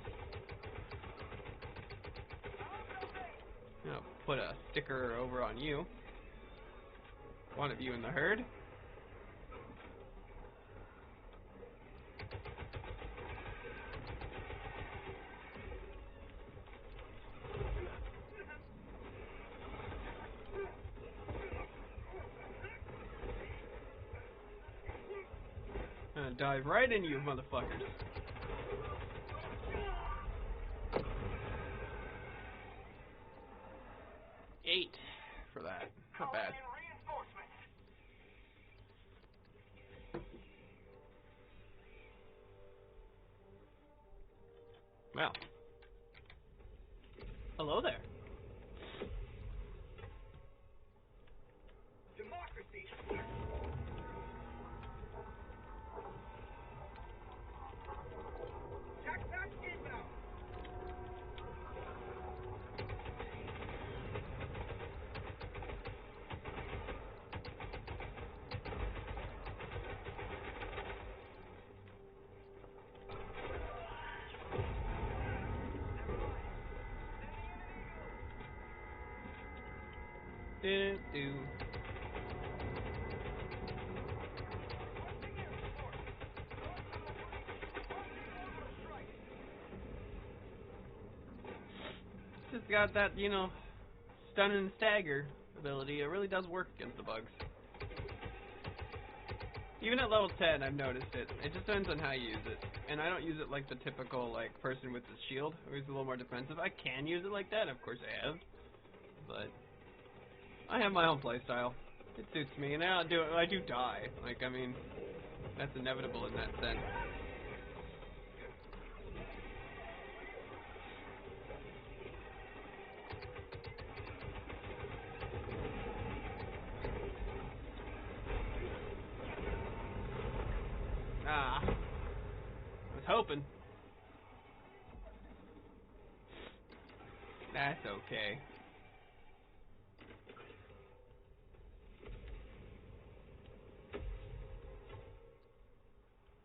I'll put a sticker over on you. One of you in the herd. Dive right into you, motherfuckers. 8 for that. Not bad. Well. Hello there. Democracy! Tac pack inbound! Do. Just got that, you know, stun and stagger ability. It really does work against the bugs. Even at level 10, I've noticed it. It just depends on how you use it. And I don't use it like the typical, like, person with the shield who's a little more defensive. I can use it like that, of course I have. But I have my own playstyle. It suits me, and I do die. Like, I mean, that's inevitable in that sense. Ah. I was hoping. That's okay.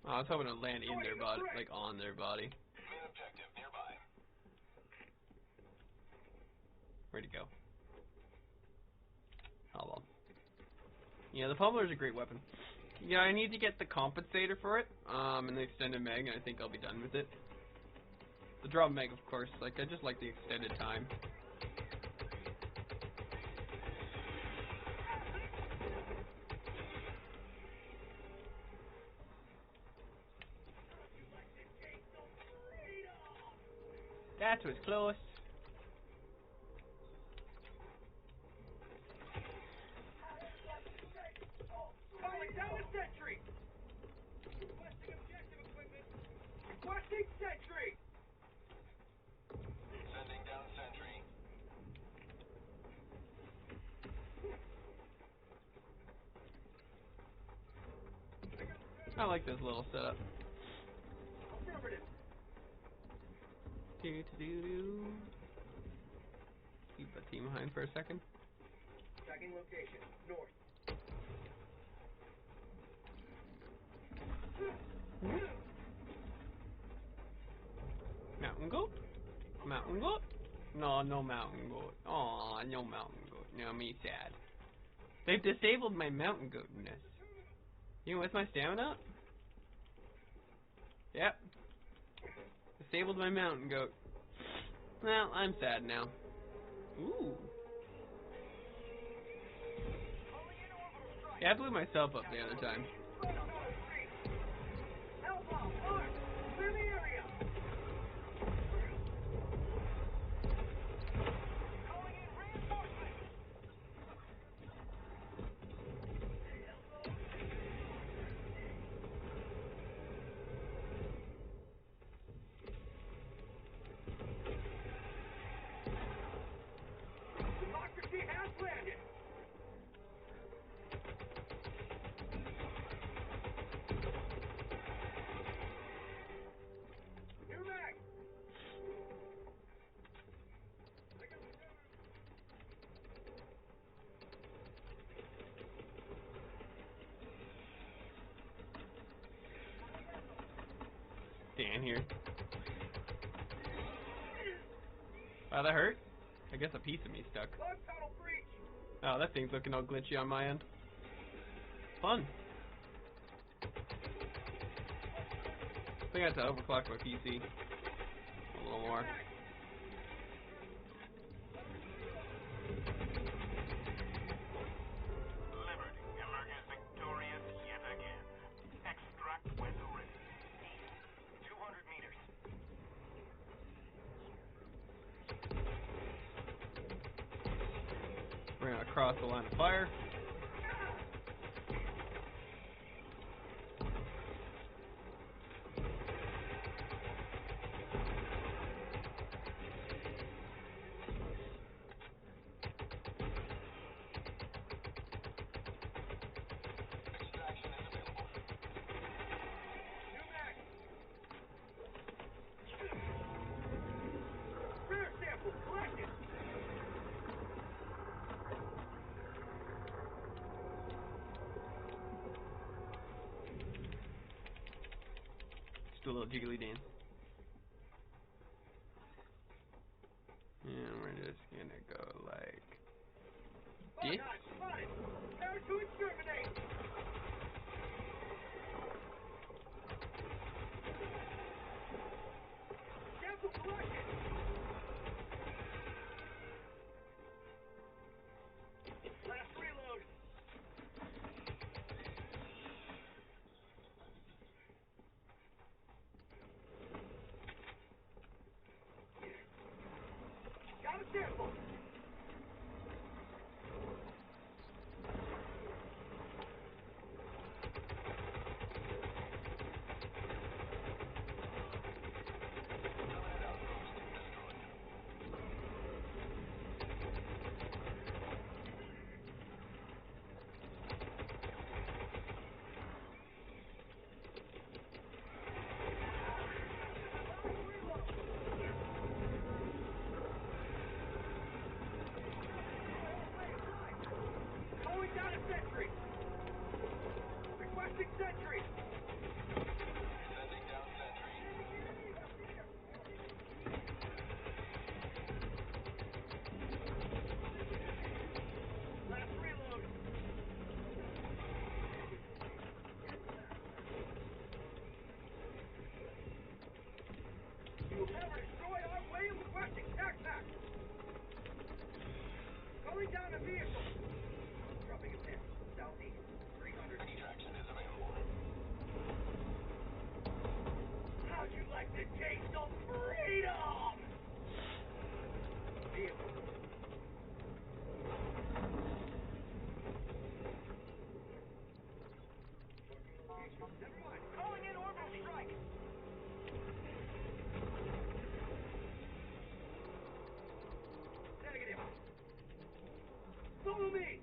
Oh, I was hoping to land in their body, like on their body. Main objective nearby. Where'd it go? Oh well. Yeah, the pummeler is a great weapon. Yeah, I need to get the compensator for it, and the extended mag, and I think I'll be done with it. The drum mag, of course. Like, I just like the extended time. That was close. Calling down a sentry! Requesting objective equipment! Requesting sentry! Sending down sentry. I like this little setup. Affirmative. Do. Keep the team behind for a second. Tac Tagging location. North. Mountain goat? Mountain goat? No, no mountain goat. Aw, no mountain goat. No, me sad. They've disabled my mountain goatness. You know, what's my stamina up? Yep. Disabled my mountain goat. Well, I'm sad now. Ooh. Yeah, I blew myself up the other time. Hellbomb, armed. Clear the area. Calling in reinforcements. Democracy has landed. New mag. Stand here. Wow, that hurt? I guess a piece of me stuck. Log tunnel breach. Oh, that thing's looking all glitchy on my end. Fun. I think I have to overclock my PC. A little more. Liberty emerges victorious yet again. Extract when ready. East, 200 meters. We're gonna cross the line of fire. New mag. Rare sample collected. Just do a little jiggly dance. And we're just gonna go like this. Spotted. Spotted. Prepare to exterminate. Sample collected. Last reload. Got a sample. Going down a sentry. Requesting sentry. Last reload. You will never destroy our way of requesting tac pack. Going down a vehicle. Dropping a pin. Southeast. 300 meters. How'd you like to taste of freedom? Vehicle. Never mind. Calling in orbital strike. Negative. Follow me.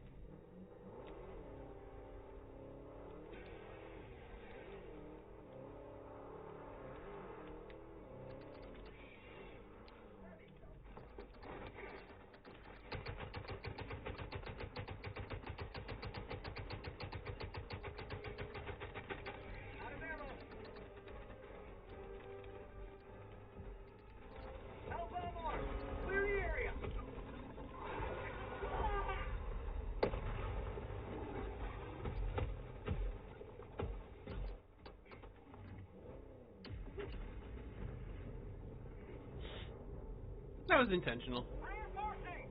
That was intentional. Reinforcing!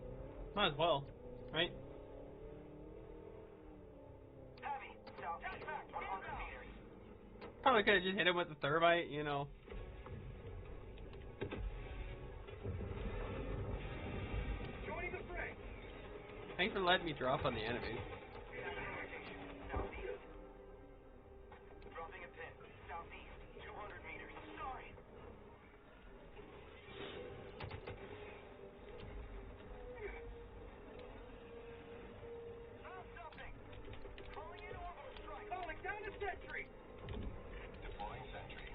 Might as well, right? Heavy, southeast, 100 meters. Probably could have just hit him with the thermite, you know. Joining the fray. Thanks for letting me drop on the enemies. Southeast. Dropping a pin. Southeast, 200 meters. Sorry. Found something. Calling in orbital strike. Calling down the sentry. Deploying sentry.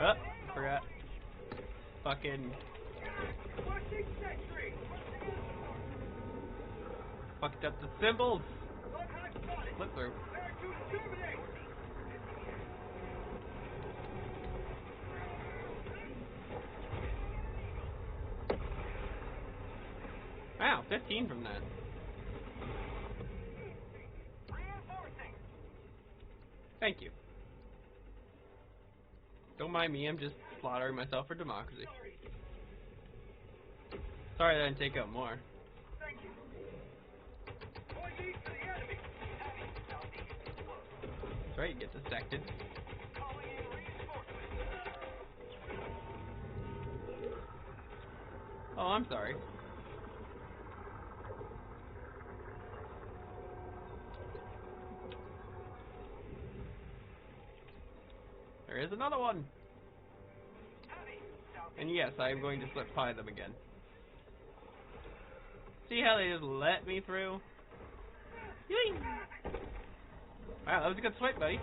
Oh, forgot. Fucking Watching sentry. fucked up the symbols. Look high spotted. Flip through. Prepare to exterminate. Wow, 15 from that. Reinforcing. Thank you. Don't mind me, I'm just slaughtering myself for democracy. Sorry that I didn't take out more. Thank you. Point east to the enemy. Heavy, southeast. Close. That's right, you get dissected. Calling in reinforcements. Oh, I'm sorry. There is another one. Heavy, southeast. And yes, I am going to slip by them again. See how they just let me through? Yee! Wow, that was a good swipe, buddy.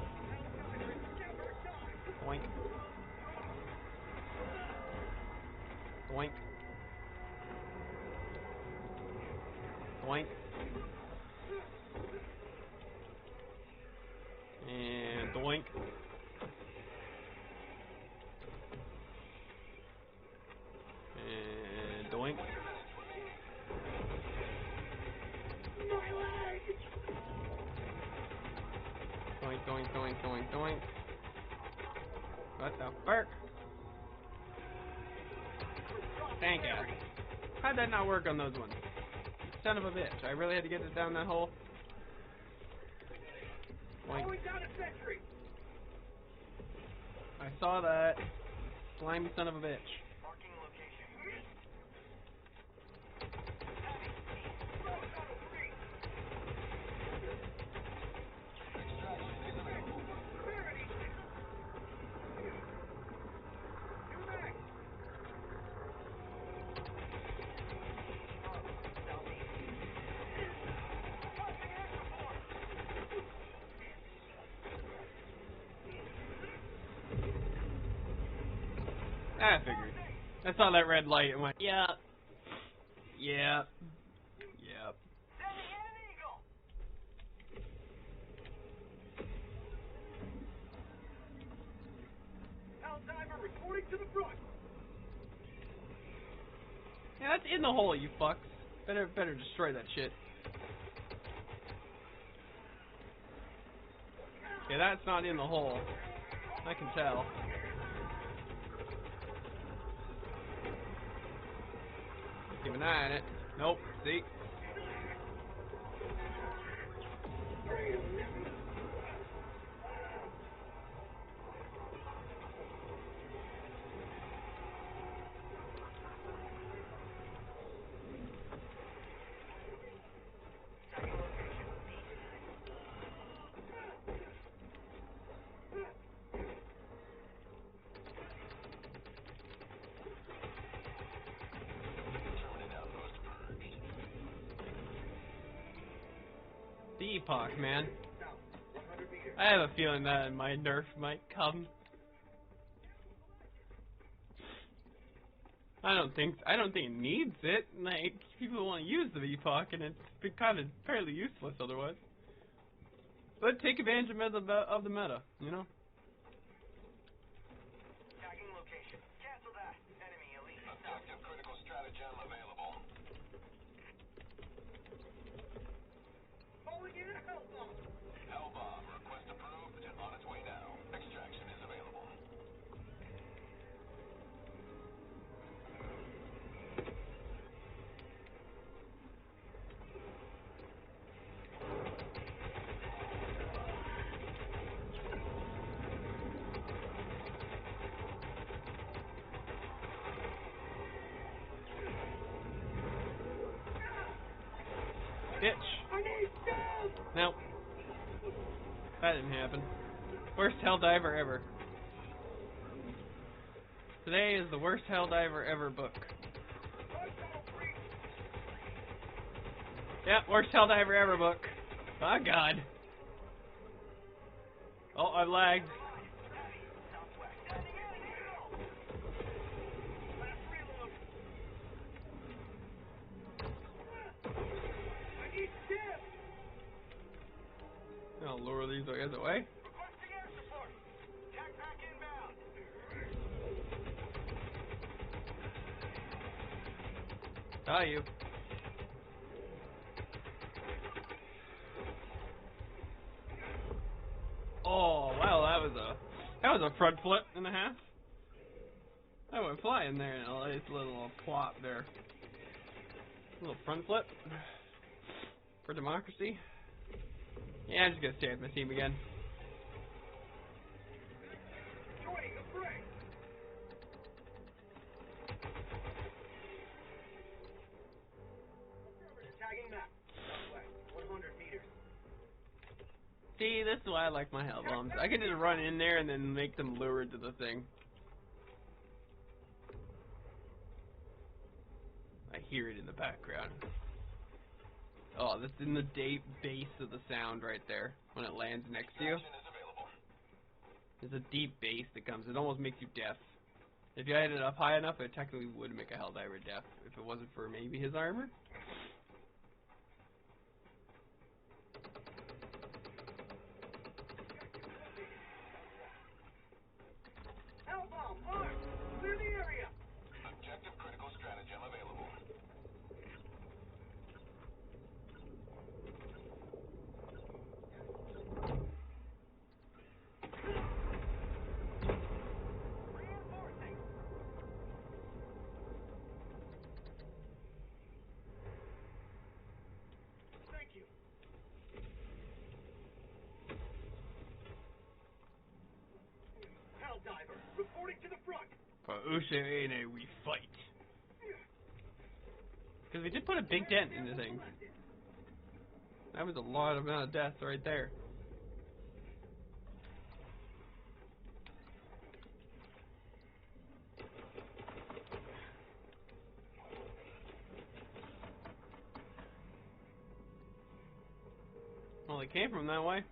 Boink. Boink. Boink. And doink. And doink. Doink, doink, doink, doink, doink. What the fuck? Thank you. How'd that not work on those ones? Son of a bitch. I really had to get it down that hole. Boink. Calling down a sentry. I saw that. Slimy son of a bitch. Marking location. I figured. I saw that red light and went, yeah. Yeah. Yep. Sending in an eagle. HELLDIVER reporting to the front. Yeah, that's in the hole, you fucks. Better destroy that shit. Yeah, that's not in the hole. I can tell. Keep an eye on it. Nope. See? The epoch, man. I have a feeling that my nerf might come. I don't think it needs it. Like, people want to use the epoch, and it's been kind of fairly useless otherwise. But take advantage of the meta, you know. Tagging location. Cancel that. Enemy elite. Objective critical stratagem available. Calling in a hellbomb. Hellbomb request approved and on its way now. Extraction is available. Bitch. I need help! Nope. That didn't happen. Worst Helldiver ever. Today is the worst Helldiver ever book. Yep, worst Helldiver ever book. My God. Oh, I lagged. I'll lure these guys away. Requesting air support. Jetpack inbound. Saw you. Oh wow, that was a front flip and a half. That went flying there in a nice little plop there. Little front flip for democracy. Yeah, I'm just gonna stay with my team again. Joining the fray! Tagging map. Southwest, 100 meters. See, this is why I like my hell bombs. I can just run in there and then make them lured to the thing. I hear it in the background. Oh, that's in the base of the sound right there when it lands next to you. There's a deep bass that comes. It almost makes you deaf. If you had it up high enough, it technically would make a Helldiver deaf if it wasn't for maybe his armor. Hellbomb, armed! Clear the area! Objective critical stratagem available. Reinforcing! Thank you. Helldiver, reporting to the front! For Ushirene we fight. Because we did put a big dent in the thing. That was a lot of amount of deaths right there. Well, they came from that way.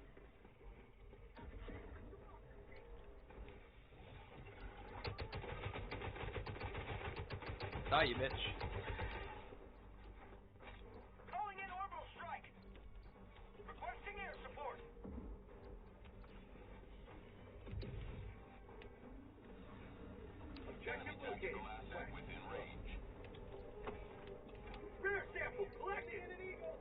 Saw you, bitch. Calling in orbital strike. Requesting air support. Objective located. Asset within range. Rear sample collected! An eagle!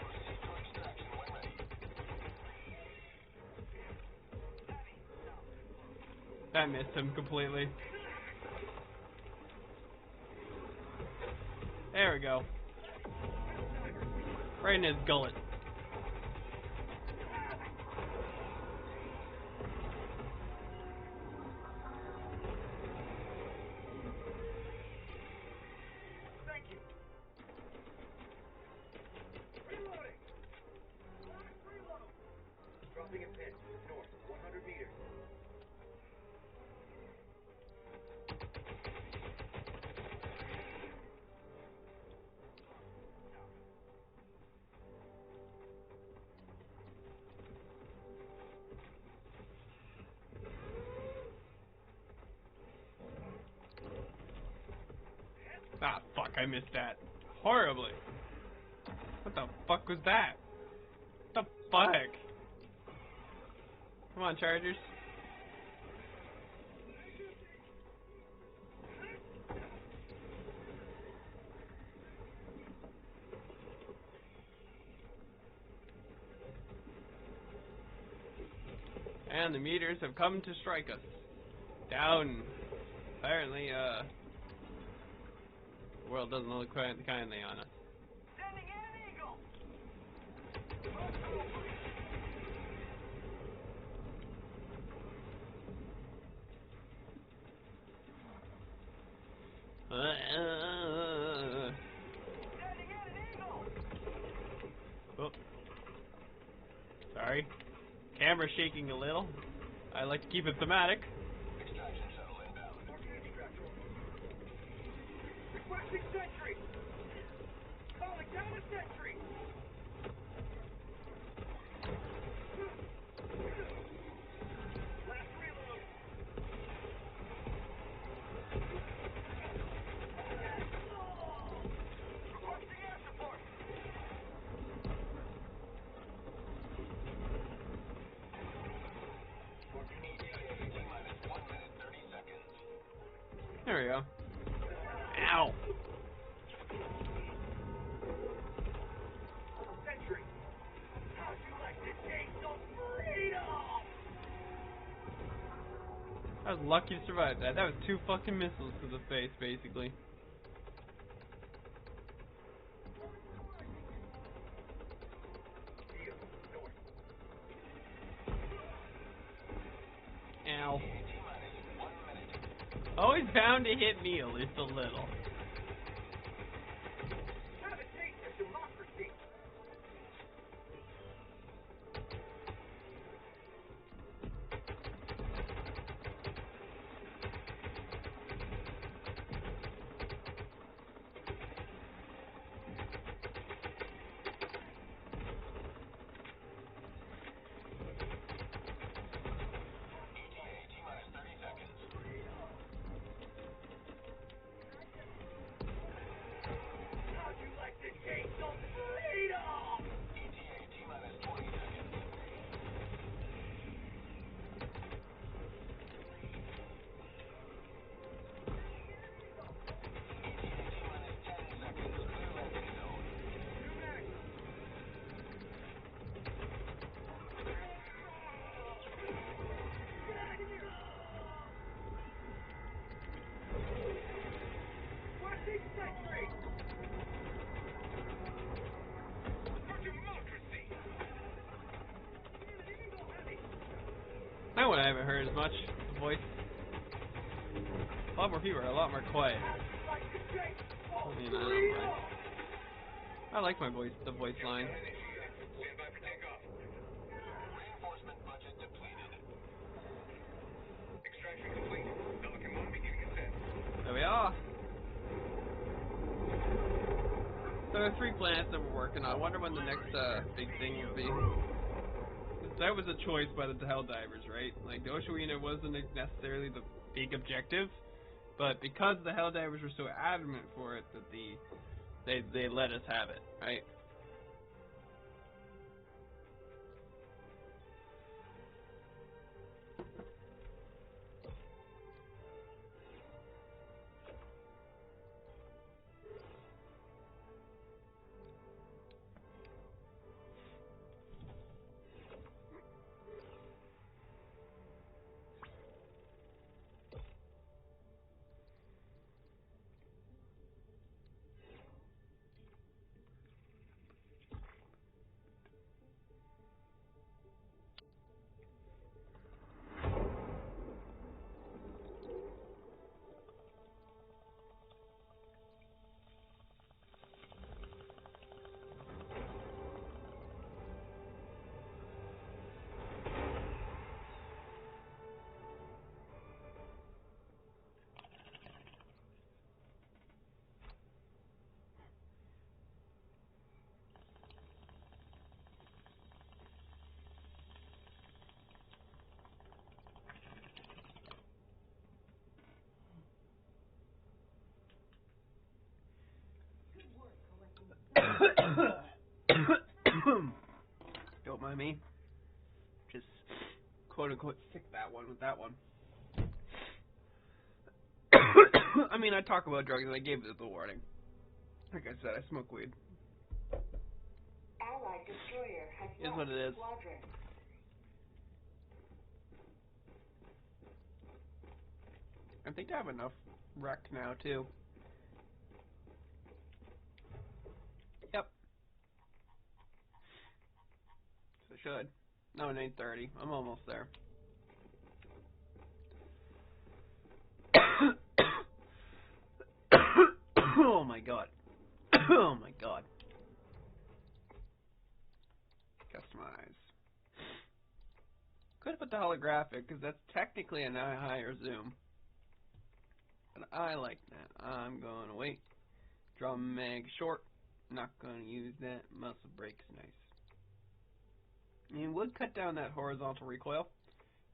Proceed to extraction when ready. That missed him completely. There we go. Right in his gullet. Thank you. Reloading! Reload! Dropping a pin. North, 100 meters. Ah, fuck, I missed that. Horribly. What the fuck was that? What the fuck? Come on, Chargers. And the meters have come to strike us. Down. Apparently, world doesn't look kindly on us. Sending in an eagle. Sending in an eagle. Oh. Sorry. Camera's shaking a little. I like to keep it thematic. Extraction shuttle inbound. Requesting sentry. Calling down a sentry. Last reload. Requesting air support. T-minus 1 minute, 30 seconds. There we go. Ow! Sentry. How'd you like to taste some freedom? I was lucky to survive that. That was 2 fucking missiles to the face, basically. Ow. T-minus 1 minute. Always bound to hit me at least a little. Have a taste of democracy. ETA, T-minus 30 seconds. How'd you like to taste some freedom? ETA, T-minus 20 seconds. ETA, T-minus 10 seconds. Clear landing zone. Requesting sentry. For democracy. That one I haven't heard as much. The voice. A lot more people are a lot more quiet. Like to taste some I mean, I don't freedom. mind. I like my voice, the voice line. Stand by for takeoff. Reinforcement budget depleted. Extraction complete. Pelican 1 beginning ascent. There we are. So there are 3 planets that we're working on. I wonder when the next big thing will be. That was a choice by the Helldivers, right? Like, the Oceana wasn't necessarily the big objective, but because the Helldivers were so adamant for it, that they let us have it, right? Don't mind me. Just quote unquote sick that one with that one. I mean, I talk about drugs and I gave it the warning. Like I said, I smoke weed. Allied destroyer has Is left what it is. squadron. I think I have enough wreck now too. I should. No, 9:30. I'm almost there. Oh my god. Oh my god. Customize. Could put the holographic, because that's technically a higher zoom. But I like that. I'm going to wait. Draw mag short. Not going to use that. Muscle break's nice. You would cut down that horizontal recoil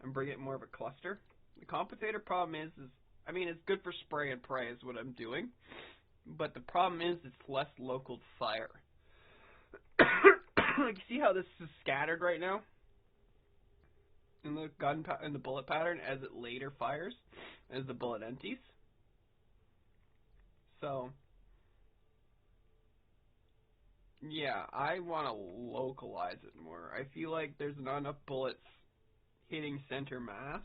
and bring it more of a cluster. The compensator problem is I mean, it's good for spray and pray is what I'm doing. But the problem is it's less local fire. Like, see how this is scattered right now? In the in the bullet pattern as it later fires, as the bullet empties. So, yeah, I want to localize it more. I feel like there's not enough bullets hitting center mass.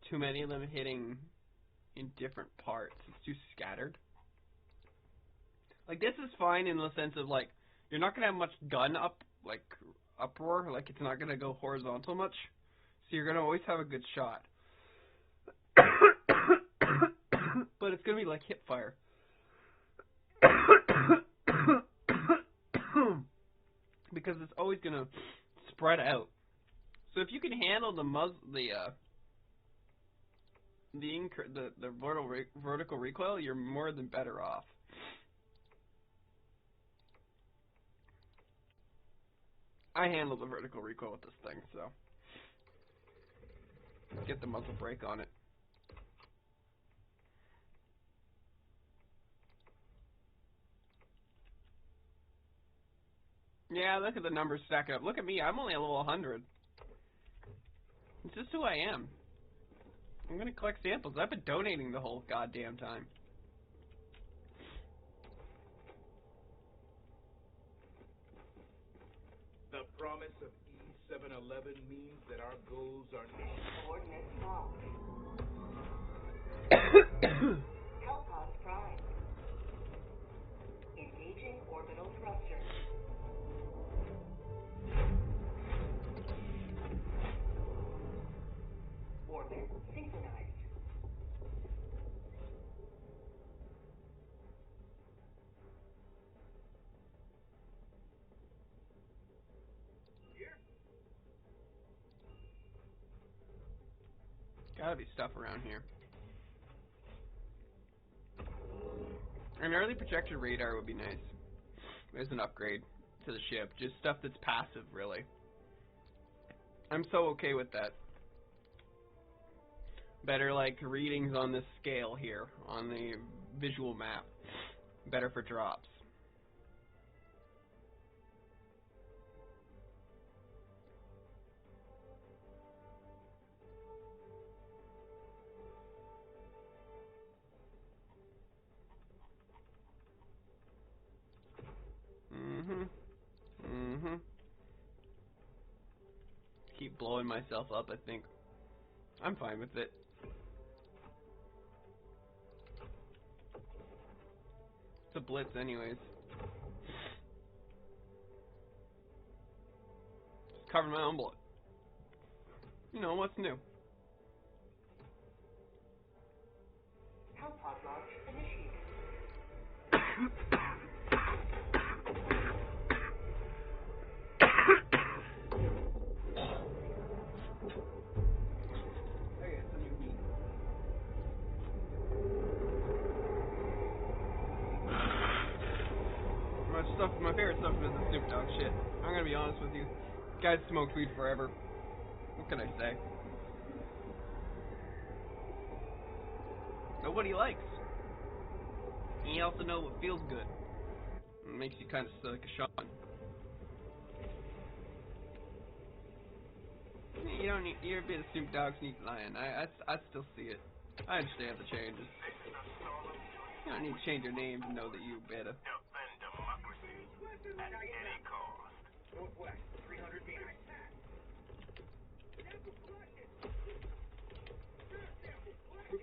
Too many of them hitting in different parts. It's too scattered. Like, this is fine in the sense of, like, you're not going to have much gun uproar. Like, it's not going to go horizontal much. So you're going to always have a good shot. But it's going to be like hip fire. Because it's always going to spread out. So if you can handle the vertical recoil, you're more than better off. I handle the vertical recoil with this thing, so get the muzzle brake on it. Yeah, look at the numbers stack up. Look at me, I'm only a level 100. It's just who I am. I'm gonna collect samples. I've been donating the whole goddamn time. The promise of E711 means that our goals are not. Coordinates locked. Helpos Prime. Engaging orbital thrusters. Orbit synchronized. Gotta be stuff around here. An early projected radar would be nice. As an upgrade to the ship. Just stuff that's passive, really. I'm so okay with that. Better, like, readings on this scale here, on the visual map. Better for drops. Keep blowing myself up, I think. I'm fine with it. It's a blitz anyways. Just cover my own bullet. You know, what's new? Helpod launch initiated. My favorite stuff is the Snoop Dogg shit. I'm gonna be honest with you. Guys smoked weed forever. What can I say? Nobody likes. And you also know what feels good. It makes you kind of like a Sean. You don't need. You're a bit of Snoop Dogg sneak lion. I still see it. I understand the changes. You don't need to change your name to know that you're better. Defend democracy at any cost. Northwest, 300 meters.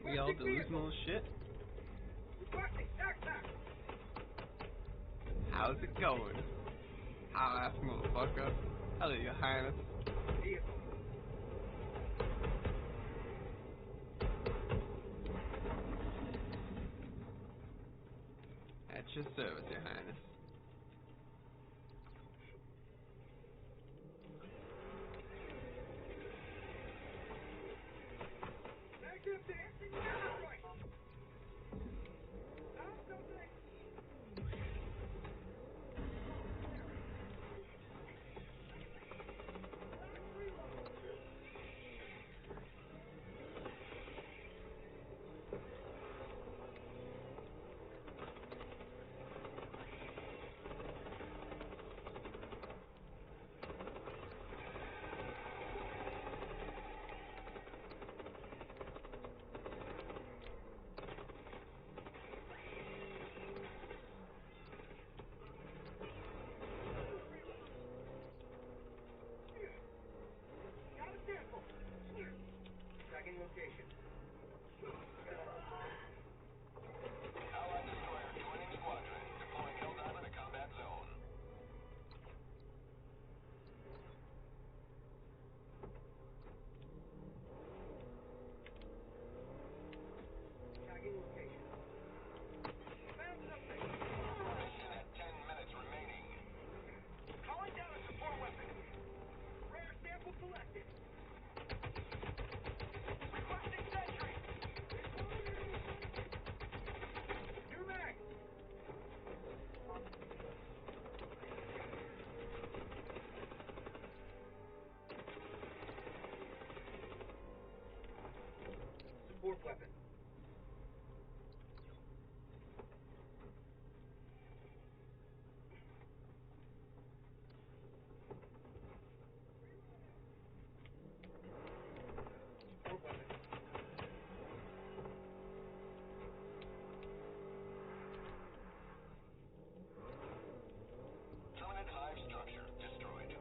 We all delusional as shit. How's it going? How ass motherfucker. Hello, Your Highness. Vehicle. At your service, Your Highness. Back up there. Right. Stop something. Got a sample. Tracking location. Allied destroyer joining squadron. Deploying Helldiver to combat zone. Tagging location. Found something. Mission at 10 minutes remaining. Calling down a support weapon. Rare sample collected. Requesting sentry. New mag. Support weapon. Support weapon. Terminate hive structure destroyed.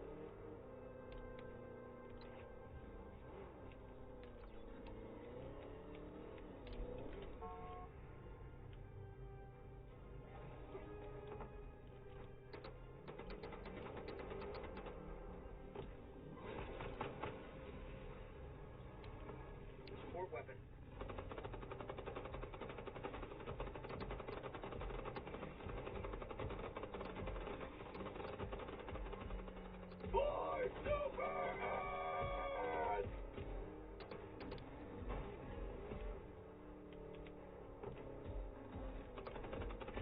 Support weapon. Boy, Superman!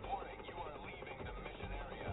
Warning, you are leaving the mission area.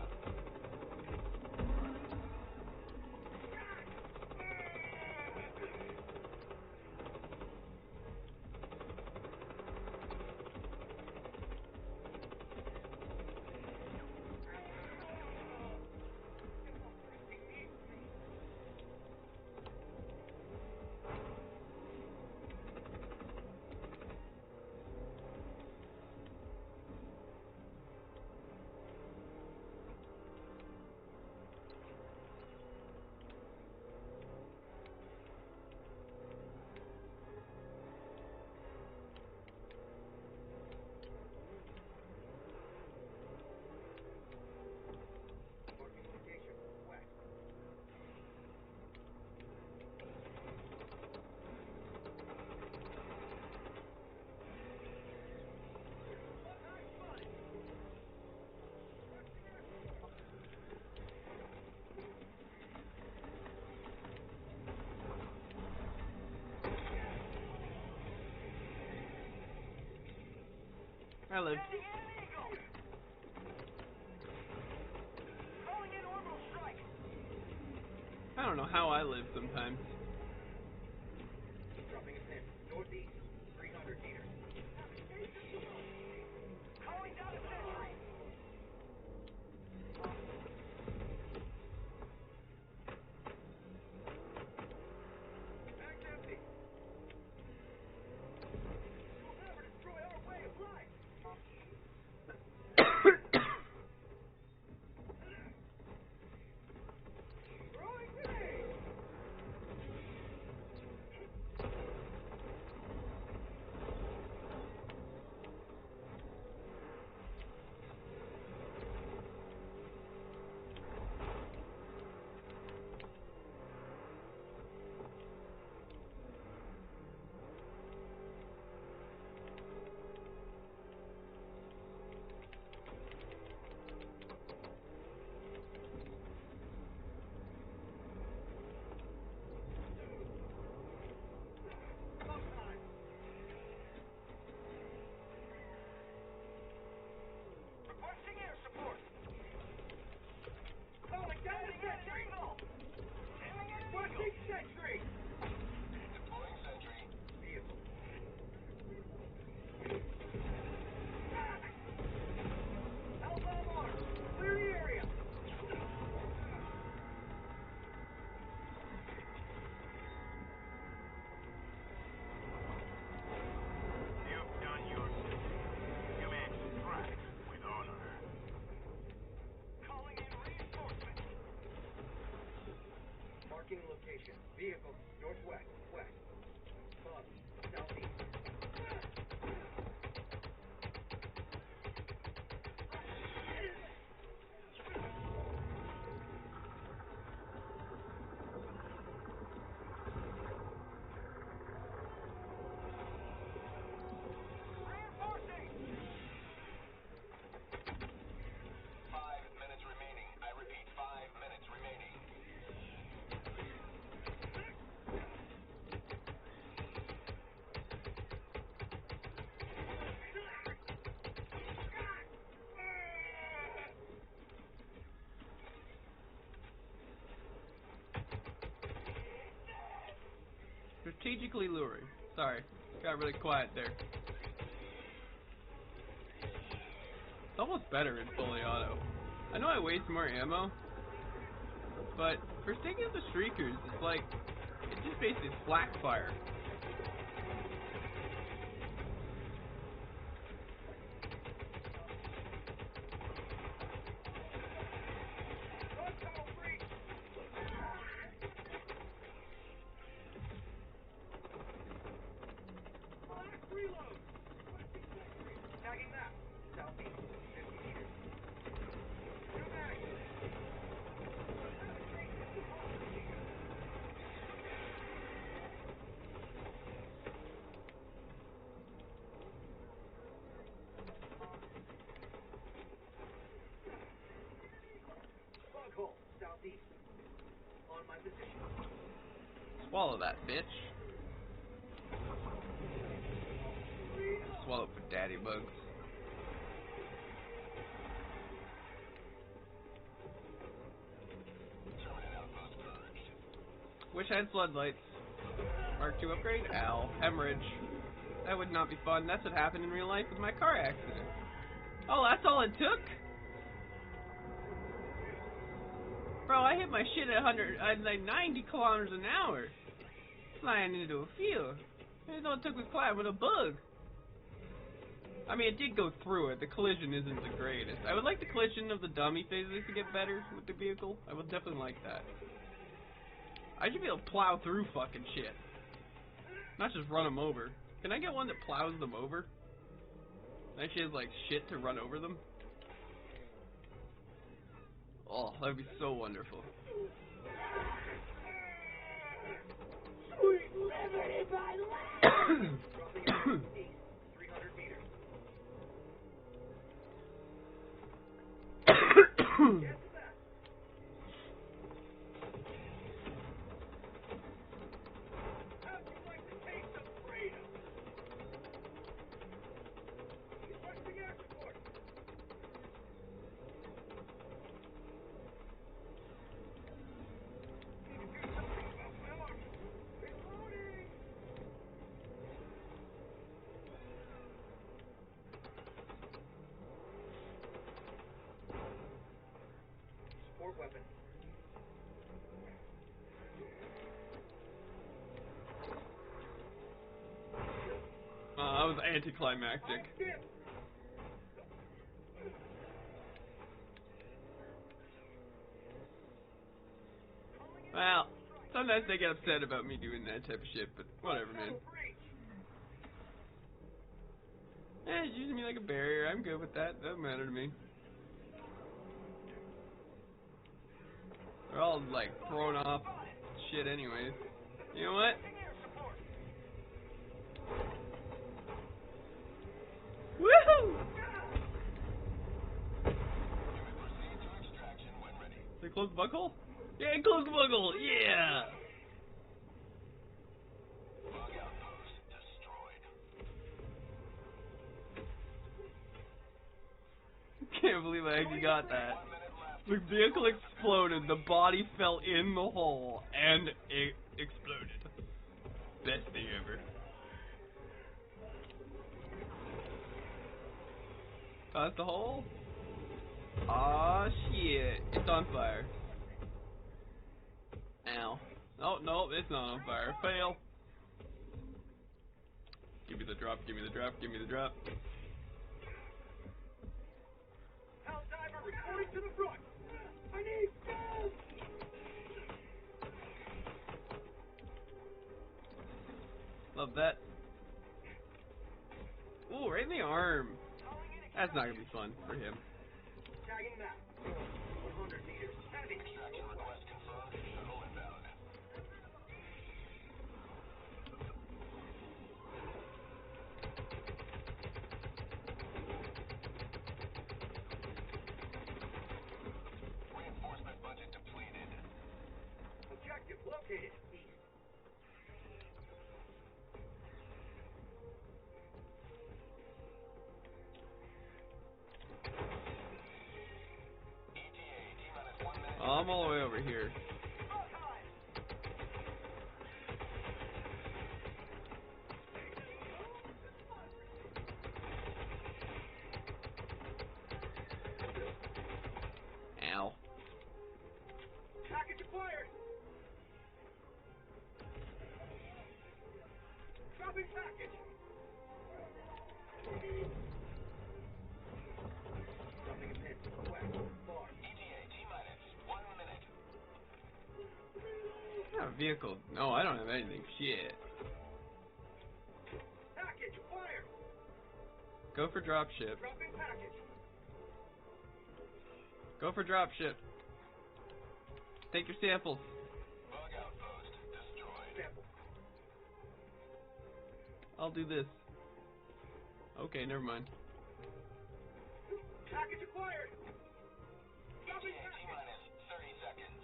Marking location. West. I lived. Calling in orbital strike. I don't know how I live sometimes. Dropping a pin. Northeast. 300 meters. Calling down a sentry. Mag's empty. You'll never destroy our way of life. Throwing grenade. 3. Deploying sentry. Vehicle. Outbound arms. Clear the area. You've done your duty. You may extract with honor. Calling in reinforcements. Marking location. Vehicle northwest, west. Bus southeast. Reinforcing. 5 minutes remaining. I repeat, 5 minutes remaining. Strategically luring. Sorry, got really quiet there. It's almost better in fully auto. I know I waste more ammo, but for sticking with the Shriekers, it's like, it just basically flak fire. Run tunnel 3. Last reload. Tagging map. Southeast. 50 meters. Pneumatic. Bug hole. Southeast. On my position. Swallow that, bitch. Swallow for daddy bugs. Terminate outpost purged. Wish I had floodlights. Mark II upgrade? Ow. Hemorrhage. That would not be fun. That's what happened in real life with my car accident. Oh, that's all it took? Bro, I hit my shit at 90 kilometers an hour. Flying into a field. That's all it took was climbing a bug. I mean, it did go through it. The collision isn't the greatest. I would like the collision of the dummy phases to get better with the vehicle. I would definitely like that. I should be able to plow through fucking shit. Not just run them over. Can I get one that plows them over? Actually has, like, shit to run over them? Oh, that would be so wonderful. Sweet liberty by land! Dropping east, 300 meters. Get set. How'd you like the taste of freedom? Requesting air support. Need to do something about my arms. Reloading! Support weapon. That was anticlimactic. Dip. Well, sometimes they get upset about me doing that type of shit, but whatever, man. It's using me like a barrier. I'm good with that. Doesn't matter to me. They're all, like, throwing off shit anyways. You know what? Woohoo! Proceed to extraction when ready. They close the bug hole? Yeah, close the bug hole! Yeah! Bug outpost destroyed. Can't believe I actually got that. 1 minute left. The vehicle exploded, the body fell in the hole, and it Exploded. Best thing ever. Caused the hole? Aw, shit. It's on fire. Ow. Oh, no, it's not on fire. Fail. Give me the drop, give me the drop, give me the drop. Helldiver reporting to the front. I need gas. Love that. Ooh, right in the arm. That's not gonna be fun for him. Tagging map. 100 meters. Heavy. Extraction request confirmed. Shuttle inbound. Reinforcement budget depleted. Objective located. East. ETA T-minus 1 minute. I'm all the way over here. Ow. Package acquired. Dropping package. Dropping a pin. West. Bar. ETA T-minus 1 minute. Not a vehicle. No, I don't have anything. Shit. Package acquired. Go for dropship. Dropping package. Go for dropship. Take your samples. Bug outpost destroyed. Sample. I'll do this. Okay, never mind. Package acquired. Dropping ETA package. T-minus 30 seconds.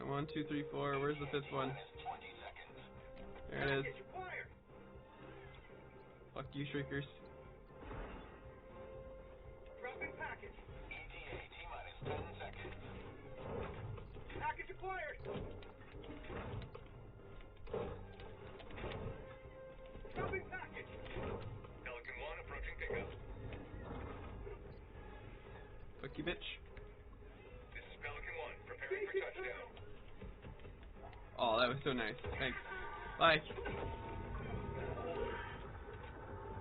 One, two, three, four. Where's the fifth one? T-minus 20 seconds. There it is. Package acquired. Fuck you, shriekers. Dropping package. ETA T-minus 10 seconds. Package acquired. Dropping package. Pelican 1 approaching pickup. Fuck you, bitch. This is Pelican 1 preparing for touchdown. Oh, that was so nice. Thanks. Bye.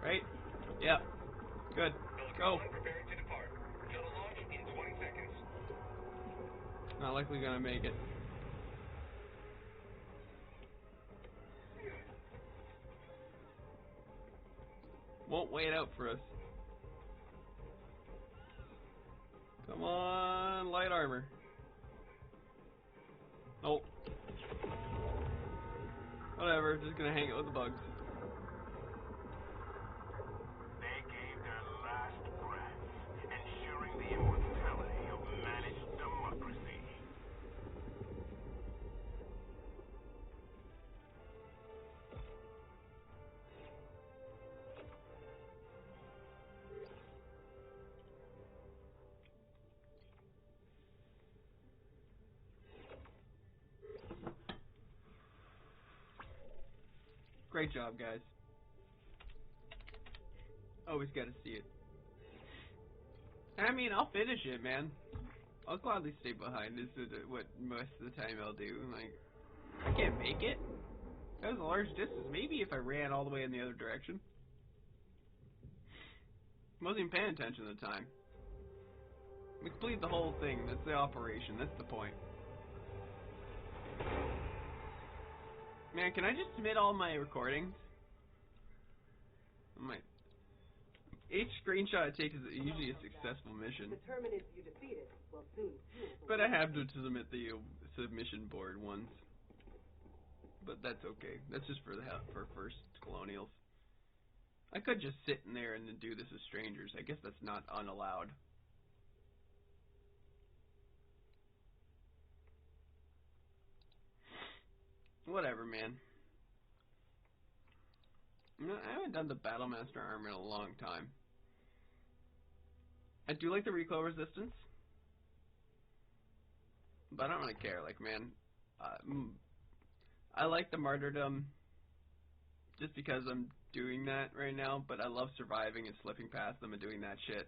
Right? Yep. Good. Go. Pelican 1 preparing to depart. Shuttle launch in 20 seconds. Not likely gonna make it. Won't wait out for us. Come on, light armor. Nope. Whatever, just gonna hang it with the bugs. They gave their last breath, ensuring the immortality of managed democracy. Great job, guys. Always gotta see it. I mean, I'll finish it, man. I'll gladly stay behind. This is what most of the time I'll do. Like, I can't make it. That was a large distance. Maybe if I ran all the way in the other direction. Wasn't even paying attention at the time. We complete the whole thing. That's the operation. That's the point. Man, can I just submit all my recordings? Each screenshot I take is usually a successful mission. The Terminids you defeated will soon fuel the But I world. have to submit the submission board ones. But that's okay. That's just for for first colonials. I could just sit in there and then do this as strangers. I guess that's not unallowed. Whatever, man. I haven't done the Battlemaster armor in a long time. I do like the recoil resistance, but I don't really care. Like, man, I like the martyrdom just because I'm doing that right now, but I love surviving and slipping past them and doing that shit.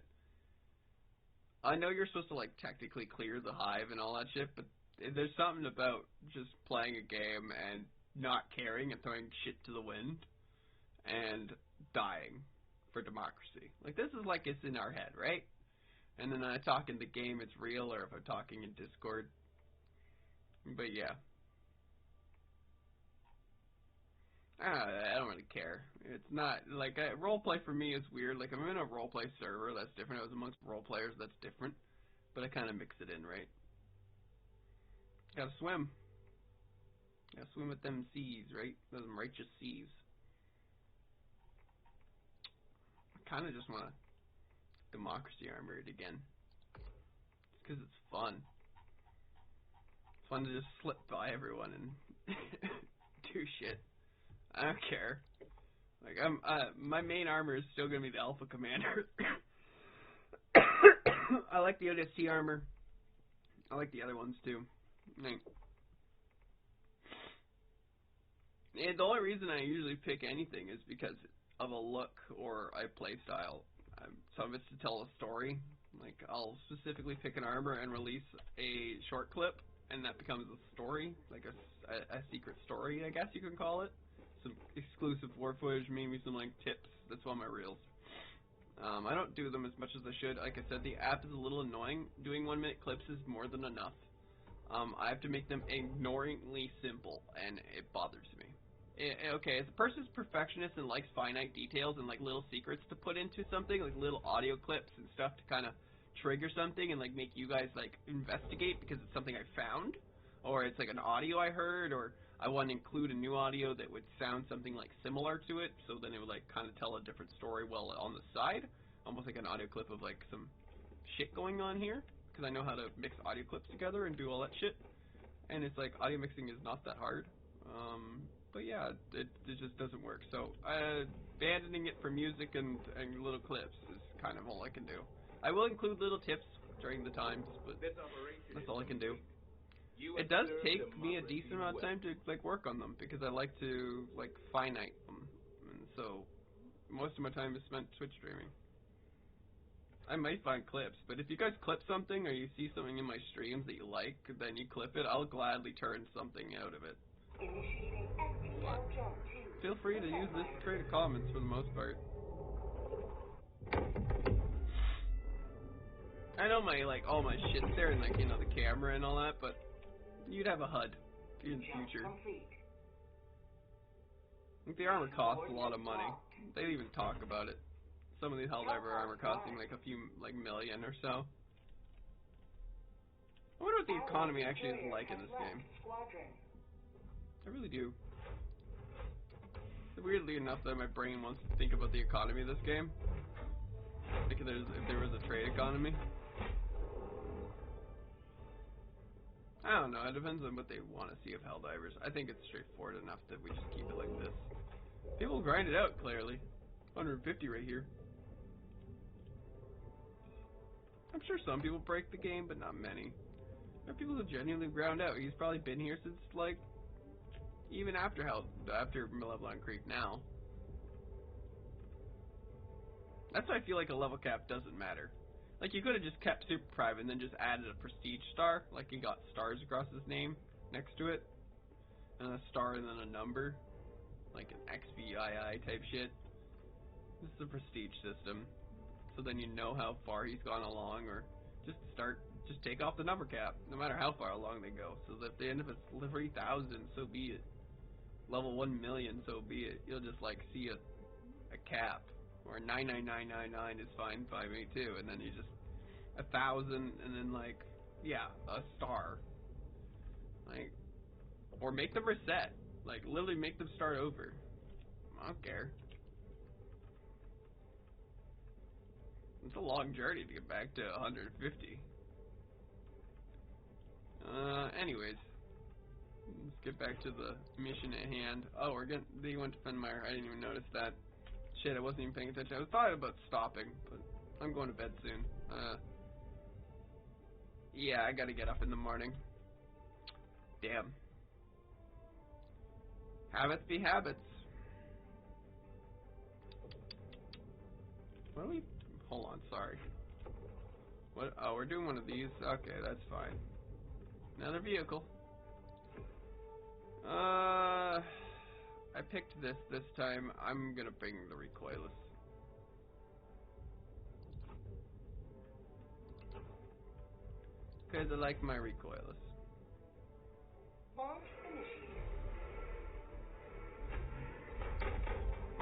I know you're supposed to, like, technically clear the hive and all that shit, but there's something about just playing a game and not caring and throwing shit to the wind and dying for democracy. Like, this is like it's in our head, right? And then I talk in the game, it's real, or if I'm talking in Discord. But yeah. I don't really care. It's not, like, roleplay for me is weird. Like, I'm in a roleplay server, that's different. I was amongst role players, that's different. But I kind of mix it in, right? Gotta swim. Gotta swim with them seas, right? Those righteous seas. I kind of just want to democracy armor it again. Just because it's fun. It's fun to just slip by everyone and do shit. I don't care. Like, my main armor is still gonna be the Alpha Commander. I like the ODST armor. I like the other ones too. Like, and the only reason I usually pick anything is because of a look or a play style. Some of it's to tell a story. Like, I'll specifically pick an armor and release a short clip, and that becomes a story, like a secret story, I guess you can call it. Some exclusive war footage, maybe some, like, tips. That's one of my reels. I don't do them as much as I should. Like I said, the app is a little annoying. Doing 1 minute clips is more than enough. I have to make them ignoringly simple, and it bothers me. Okay, as a person's perfectionist and likes finite details and, like, little secrets to put into something, like little audio clips and stuff to kind of trigger something and, like, make you guys, like, investigate because it's something I found, or it's, like, an audio I heard, or I want to include a new audio that would sound something, like, similar to it, so then it would, like, kind of tell a different story while on the side, almost like an audio clip of, like, some shit going on here, because I know how to mix audio clips together and do all that shit, and it's, like, audio mixing is not that hard. But yeah, it just doesn't work. So abandoning it for music and little clips is kind of all I can do. I will include little tips during the times, but that's all I can do. It does take me a decent amount of time to, like, work on them because I like to, like, finite them, and so most of my time is spent Twitch streaming. I might find clips, but if you guys clip something or you see something in my streams that you like, then you clip it, I'll gladly turn something out of it. But feel free to use this to create comments for the most part. I know my, like, all my shit's there and, like, you know, the camera and all that, but you'd have a HUD in the future. Like, the armor costs a lot of money. They even talk about it. Some of these HELLDIVER armor costing like a few, like, million or so. I wonder what the economy actually is like in this game. I really do. Weirdly enough, that my brain wants to think about the economy of this game. Like, if there was a trade economy. I don't know, it depends on what they want to see of HELLDIVERS. I think it's straightforward enough that we just keep it like this. People grind it out, clearly. 150 right here. I'm sure some people break the game, but not many. There are people who genuinely ground out. He's probably been here since, like, even after Malevolent Creek now. That's why I feel like a level cap doesn't matter. Like, you could have just kept super private and then just added a prestige star, like he got stars across his name next to it, and a star and then a number, like an XVII type shit. This is a prestige system, so then you know how far he's gone along, or just take off the number cap, no matter how far along they go, so that if they end up at 3,000, so be it. Level 1 million, so be it. You'll just, like, see a cap. Or 99999 is fine by me too, and then you just 1,000, and then, like, yeah, a star. Like, or make them reset. Like, literally make them start over. I don't care. It's a long journey to get back to 150. Anyways. Let's get back to the mission at hand. Oh, they went to Fenmire. I didn't even notice that. Shit, I wasn't even paying attention. I was thought about stopping, but I'm going to bed soon. Yeah, I gotta get up in the morning. Damn. Habits be habits. What are we... Hold on, sorry. What? Oh, we're doing one of these? Okay, that's fine. Another vehicle. I picked this time. I'm gonna bring the recoilless. Because I like my recoilless. Launch initiated.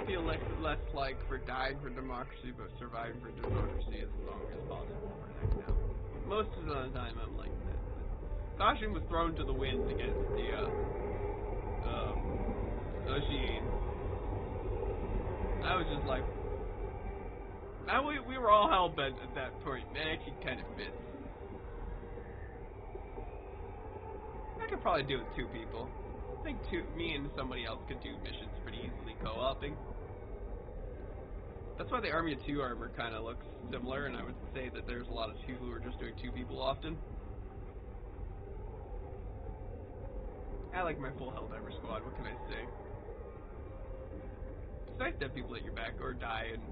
Feel like less like for dying for democracy, but surviving for democracy as long as possible for right now. Most of the time I'm like that. Caution was thrown to the wind against the Ocean. I was just like, we were all hell bent at that point. That actually kind of fits. I could probably do it with 2 people. I think me and somebody else could do missions pretty easily co-oping. That's why the Army of 2 armor kind of looks similar, and I would say that there's a lot of people who are just doing 2 people often. I like my full HELLDIVER squad, what can I say? It's nice to have people at your back, or die and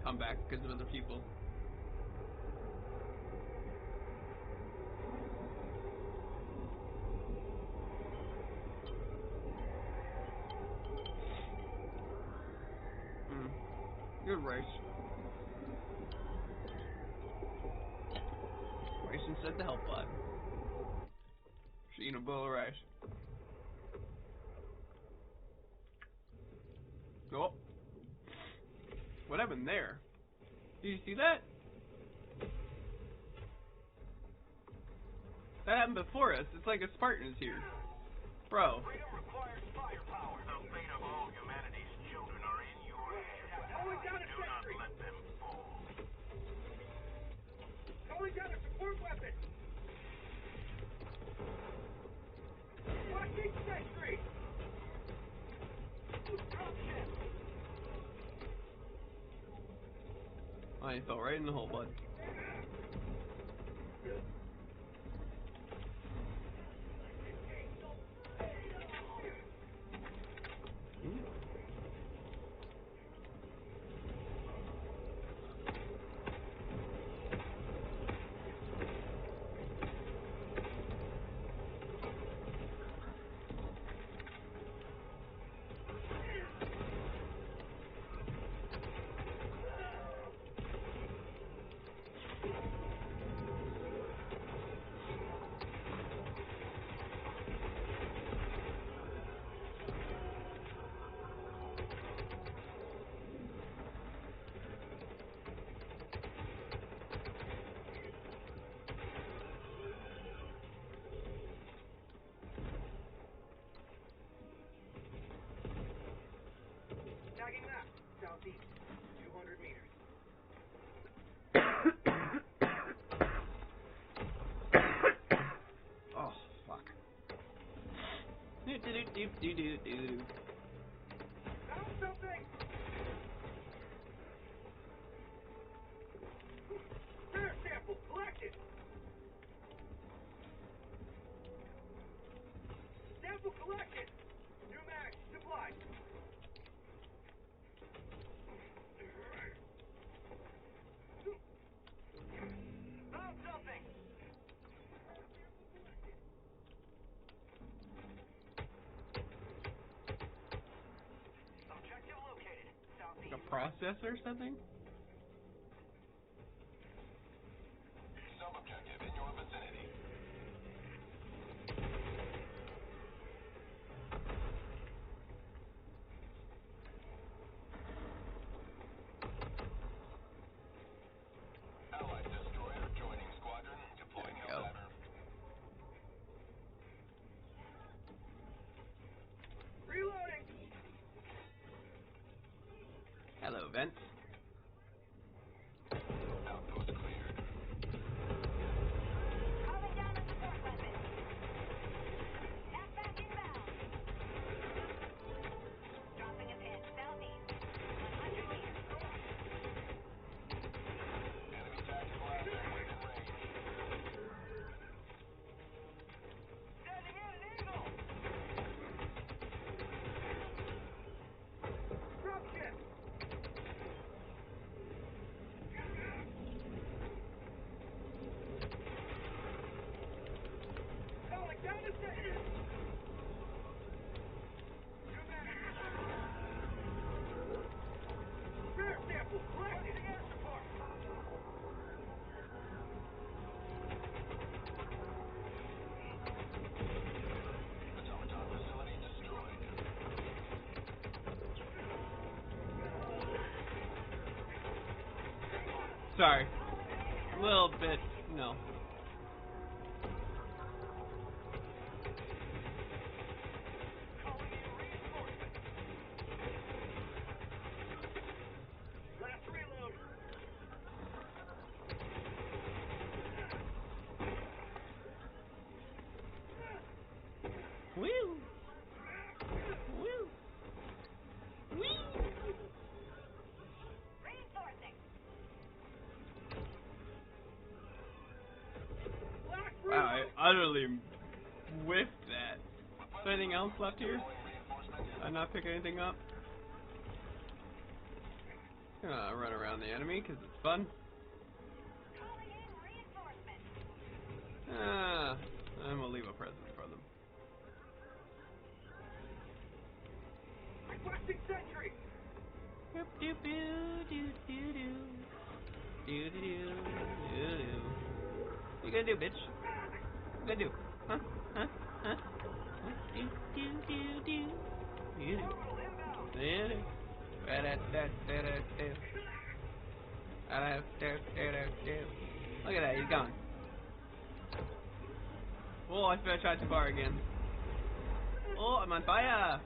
come back because of other people. Good race. Race instead the help button. She eating a bowl of rice. Oh. What happened there? Did you see that? That happened before us. It's like a Spartan is here. Bro. Freedom requires firepower. The fate of all humanity's children are in your hands. Going down a Do not sentry. let them fall. Going down a support weapon. Watching sentry. Oh, he fell right in the hole, bud. Tagging map. Southeast. 200 meters. Oh, fuck. Do-do-do-do-do-do. Found something! Rare sample collected! Sample collected! New mag supplied! Found something! Objective located. Southeast. Like a processor or something? Sub-objective in your vicinity. Allied destroyer joining squadron. Deploying There we go. HELLDIVER. Reloading! Hello, Vent. Outpost cleared. Calling down a support weapon. Snap back inbound. Dropping a pin southeast. 100 meters. Sorry. A little bit, no. Last reload. Woo! Woo! Wee! Reinforcing. Last Wow, I utterly whiffed that. Is there anything else left here? Did I not pick anything up? Gonna run around the enemy because it's fun. Calling in reinforcements. And we'll leave a present for them. requesting sentry. Doop doop doo doo doo doo. Doo doo doo doo doo. What you gonna do, bitch? What you gonna do? Huh? Huh? Huh? Do do do do. Do do. Do do. Ba-da-da-da-da-da. Da-da-da-da-da. Look at that, he's gone. Oh, I feel I tried too far again. Oh, I'm on fire!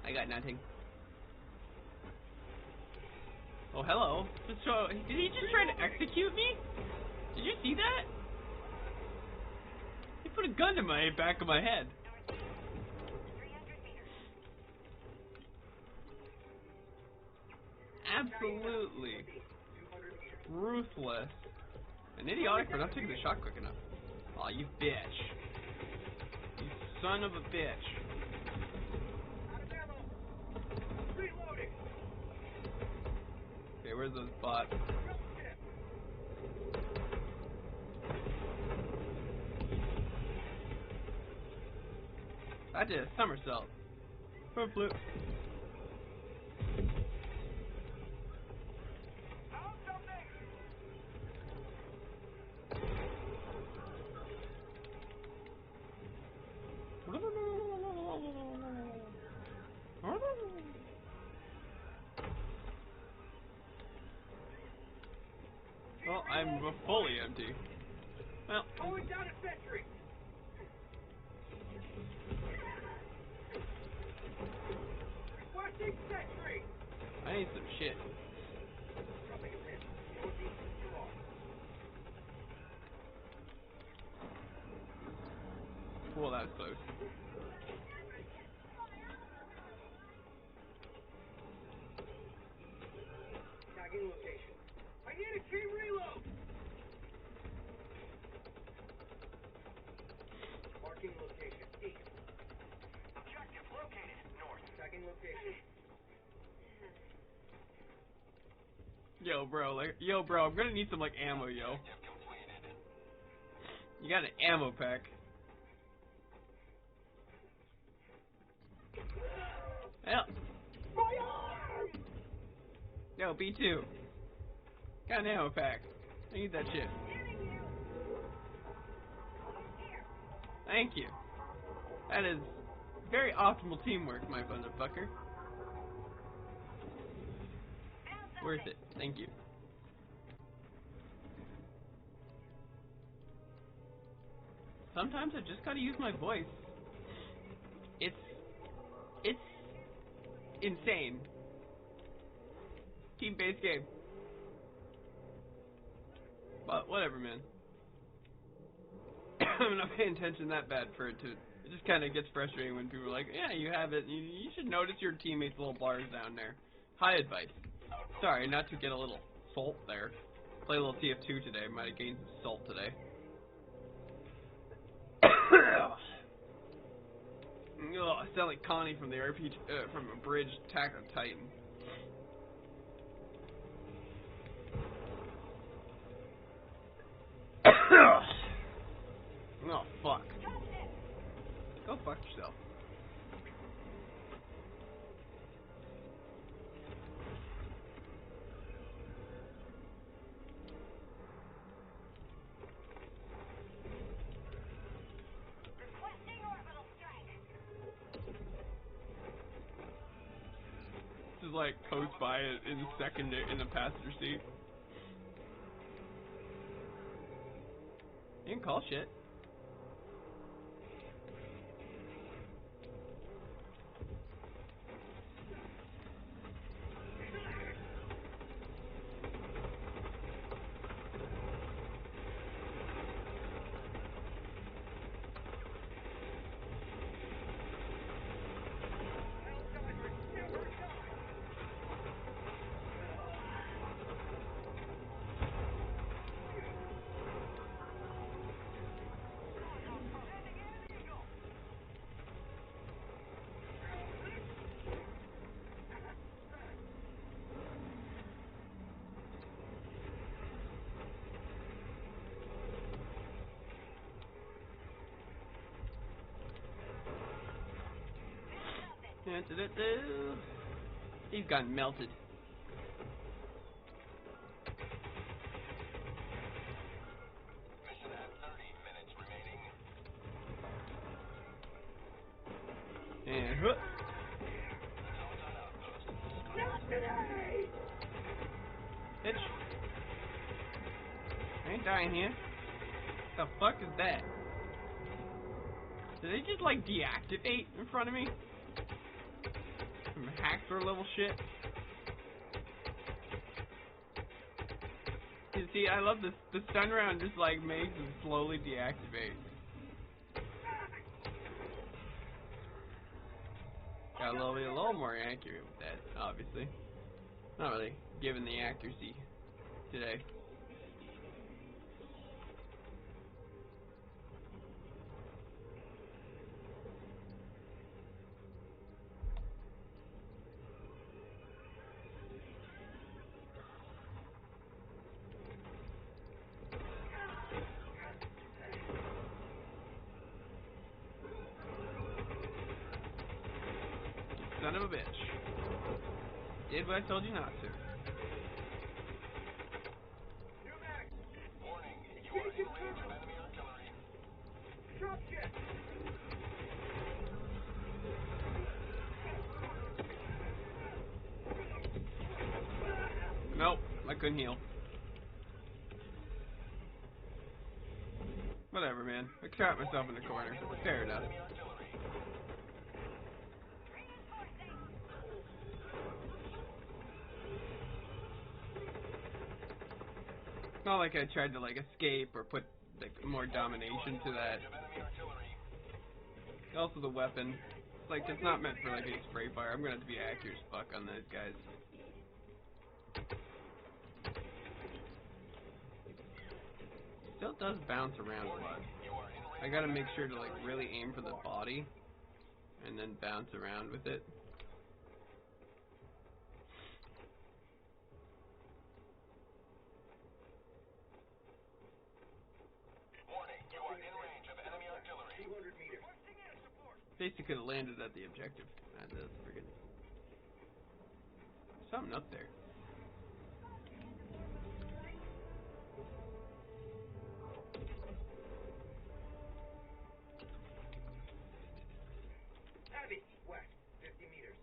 I got nothing. Oh, hello. Did he just try to execute me? Did you see that? He put a gun to my back of my head. 300 meters. Absolutely ruthless and idiotic for not taking the shot quick enough. Aw, you bitch. You son of a bitch. Out of ammo. Reloading. Okay, where's those bots? I did a somersault. Front flip. Found something. Well, I'm fully empty. Well, Going down a sentry. Requesting sentry. I need some shit. Dropping a pin. Northeast too far. Well, that was close. Tagging location. I need a team reload. Marking location. East. Objective located north. Tagging location. Yo, bro, I'm gonna need some, like, ammo, yo. You got an ammo pack. Well. Yo, B2. Got an ammo pack. I need that shit. Thank you. That is very optimal teamwork, my motherfucker. Worth it. Thank you. Sometimes I just gotta use my voice. It's insane. Team-based game. But whatever, man. I'm not paying attention that bad for it to. It just kind of gets frustrating when people are like, "Yeah, you have it. You should notice your teammates' little bars down there." High advice. Sorry, not to get a little salt there. Play a little TF2 today. Might have gained some salt today. Oh, I sound like Connie from the RPG from a bridge Attack on Titan. Oh fuck. Go fuck yourself. This is like close by it in the passenger seat. You can call shit. He's gotten melted. Mission at 30 minutes remaining. And hook. Bitch. I ain't dying here. The fuck is that? Did they just like deactivate in front of me? Some hacker level shit. You see, I love this. The stun round just like makes them slowly deactivate. Got to be a little more accurate with that, obviously. Not really given the accuracy today. Son of a bitch. Did what I told you not to. Warning, you are in range of enemy artillery. Drop jet. Nope, I couldn't heal. Whatever, man. I trapped myself in the corner. Fair enough. Not like I tried to like escape or put like more domination to that. Also the weapon. It's like it's not meant for like a spray fire. I'm gonna have to be accurate as fuck on those guys. Still does bounce around a lot. I gotta make sure to like really aim for the body and then bounce around with it. Basically could have landed at the objective. That's friggin' something up there. Heavy, west, 50 meters.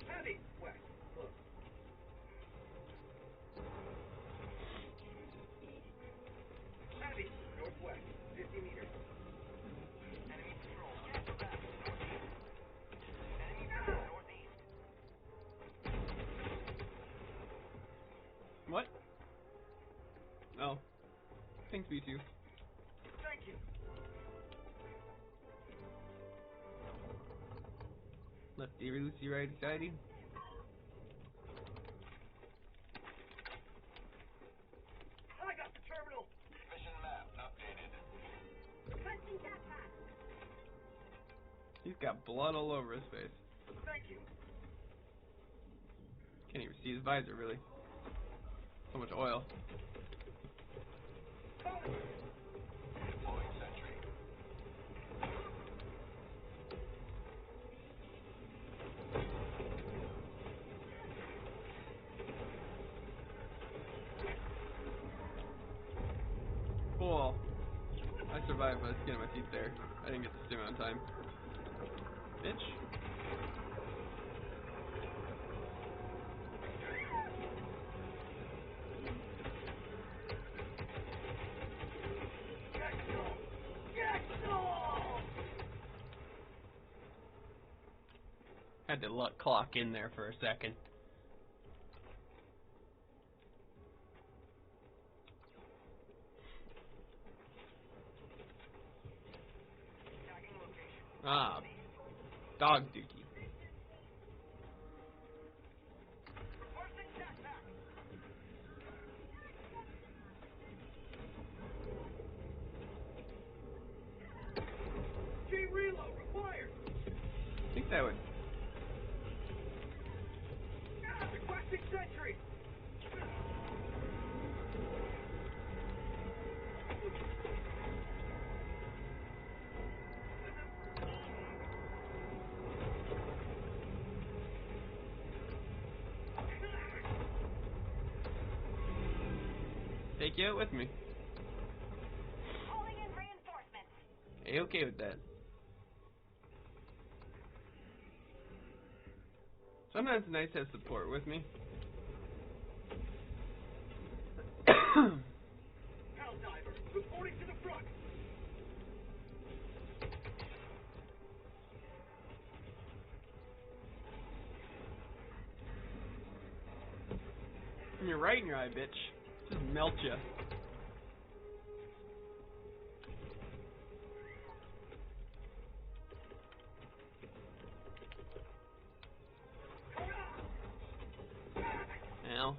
Heavy, west, look. Heavy, northwest, 50 meters. Enemy patrol, cancel that, northeast. Enemy patrol, northeast. What? Oh. Thanks, B2. Thank you. Lefty Lucy, righty tighty. I got the terminal. Mission map updated. Punching jackpot. He's got blood all over his face. Thank you. Can't even see his visor, really. So much oil. Deploying sentry. 25 by the skin of my teeth there. I didn't get the stim on time. Bitch. Had to clock in there for a second. Ah, dog dookie. Chain reload required. I think that would. Requesting sentry. Take you out with me. Calling in reinforcements. Hey, okay with that. Sometimes it's nice to have support with me. HELLDIVER, reporting to the front. You're right in your eye, bitch. Just melt ya. Ow.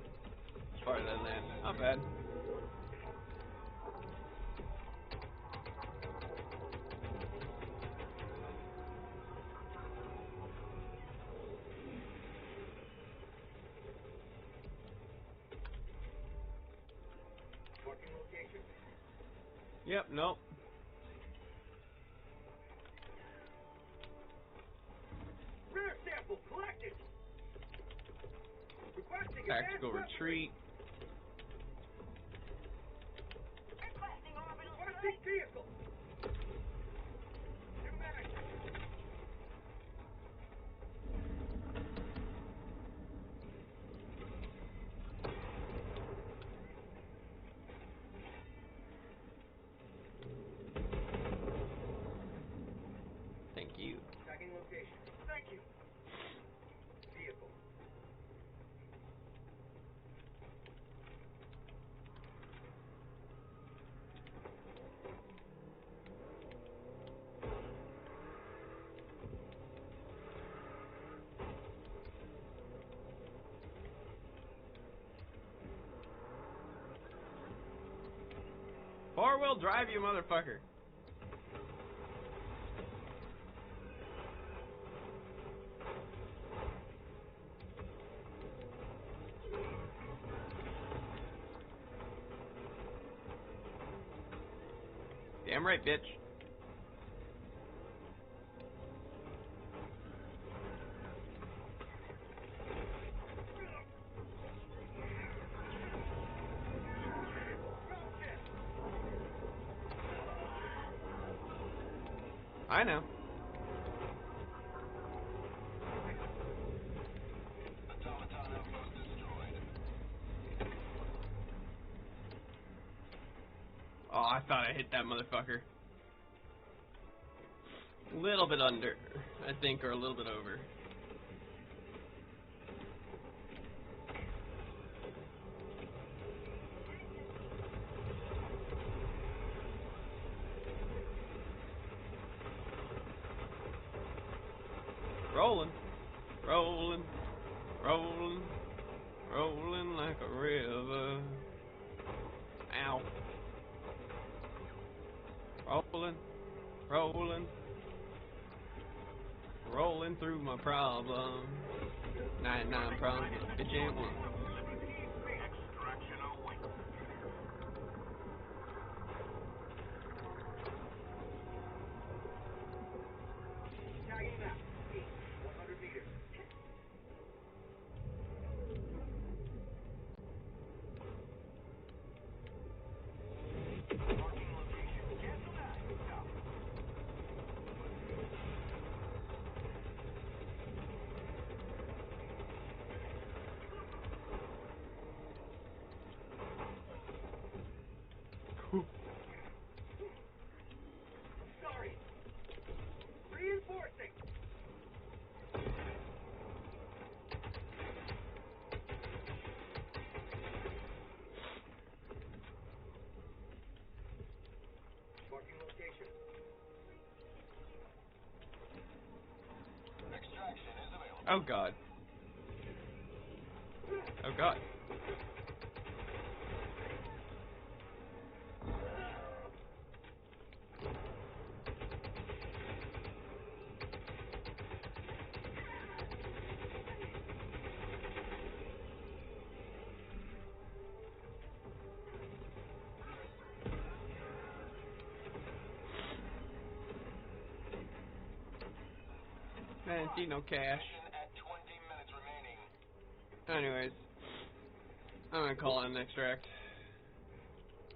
As far as I land. Not bad. Marking location. Yep, nope. Rare sample collected. Requesting Tactical advanced retreat. Requesting orbital Requesting strike. vehicle. New mag. Thank you. Tagging location. Thank you. Vehicle. Four-wheel drive, you motherfucker. Damn right, bitch. I know. Automaton outpost destroyed. Oh, I thought I hit that motherfucker. A little bit under, I think, or a little bit over. Rolling, rolling, rolling, rolling like a river. Ow. Rolling, rolling, rolling through my problems. 99 problems, bitch ain't one. Extraction awaits. Tagging map. East. 100 meters. Marking location. Cancel that. Oh god. Oh god. I didn't see no cash. At 20 minutes remaining. Anyways, I'm gonna call in an extract.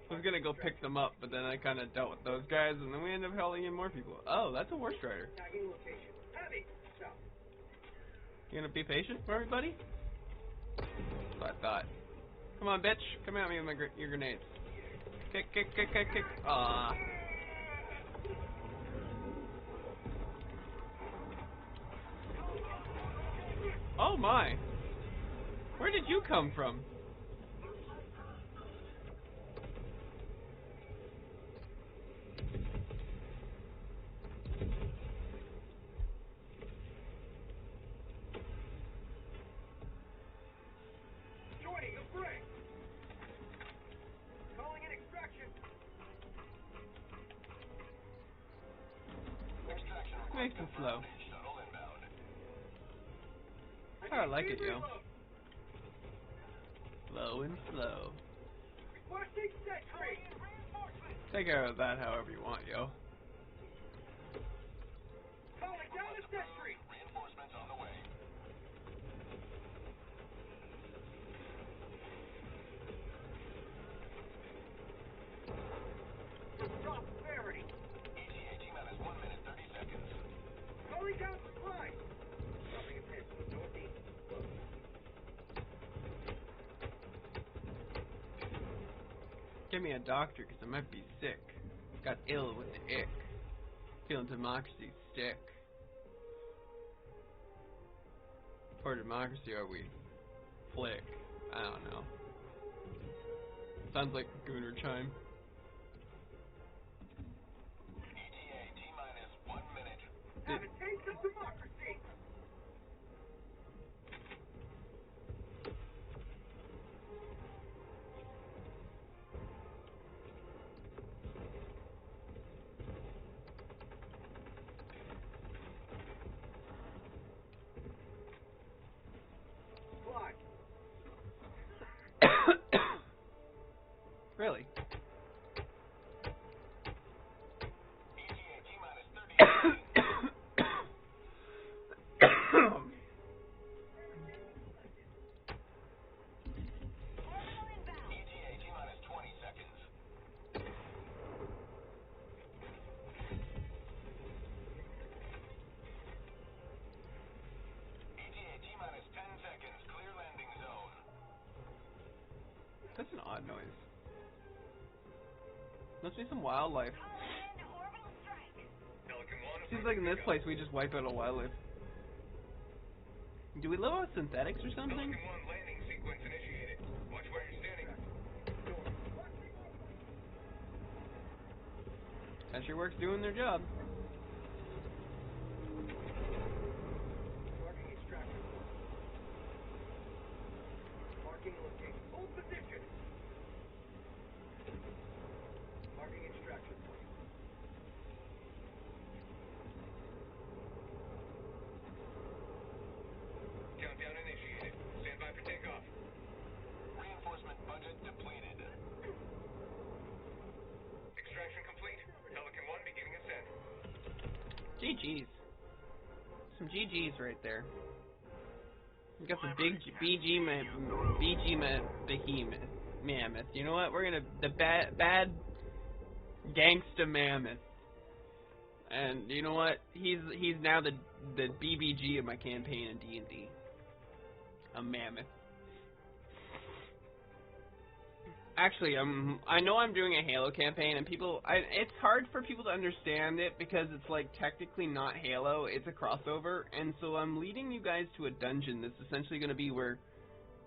I was gonna go pick them up, but then I kind of dealt with those guys, and then we ended up hauling in more people. Oh, that's a War Strider. Tagging location. Heavy. Stop. You gonna be patient for me, buddy? That's what I thought. Come on, bitch. Come at me with your grenades. Kick, kick, kick, kick, kick. Aww. Oh my. Where did you come from? Joining the fray. Calling in extraction. Extraction Nice and slow. shuttle inbound. I like it, yo. Slow and slow. Requesting sentry. Take care of that however you want, yo. Calling down the sentry. Reinforcements on the way. Prosperity. ETA T-minus 1 minute 30 seconds. Calling down supply. Dropping a pin to the northeast. Give me a doctor, because I might be sick. Got ill with the ick. Feeling democracy stick. For democracy are we? Flick. I don't know. Sounds like Gooner chime. ETA T-minus 1 minute. Have a taste of democracy. Fly. Really? ETA T-minus 30 seconds. ETA T-minus 20 seconds. ETA T-minus 10 seconds. Clear landing zone. That's an odd noise. Must be some wildlife. Seems like in this place we just wipe out all wildlife. Do we live off synthetics or something? Landing sequence initiated. Watch where you're standing. Sentry Works doing their job. Marking extraction. Marking location. Hold position. Marking extraction point. Countdown initiated. Stand by for takeoff. Reinforcement budget depleted. Extraction complete. Pelican 1 beginning ascent. GG's. Some GG's right there. We got the big behemoth, mammoth. You know what? We're gonna the bad gangsta mammoth. And you know what? He's now the BBG of my campaign in D&D. A mammoth. Actually, I know I'm doing a Halo campaign, and it's hard for people to understand it because it's like technically not Halo, it's a crossover, and so I'm leading you guys to a dungeon that's essentially going to be where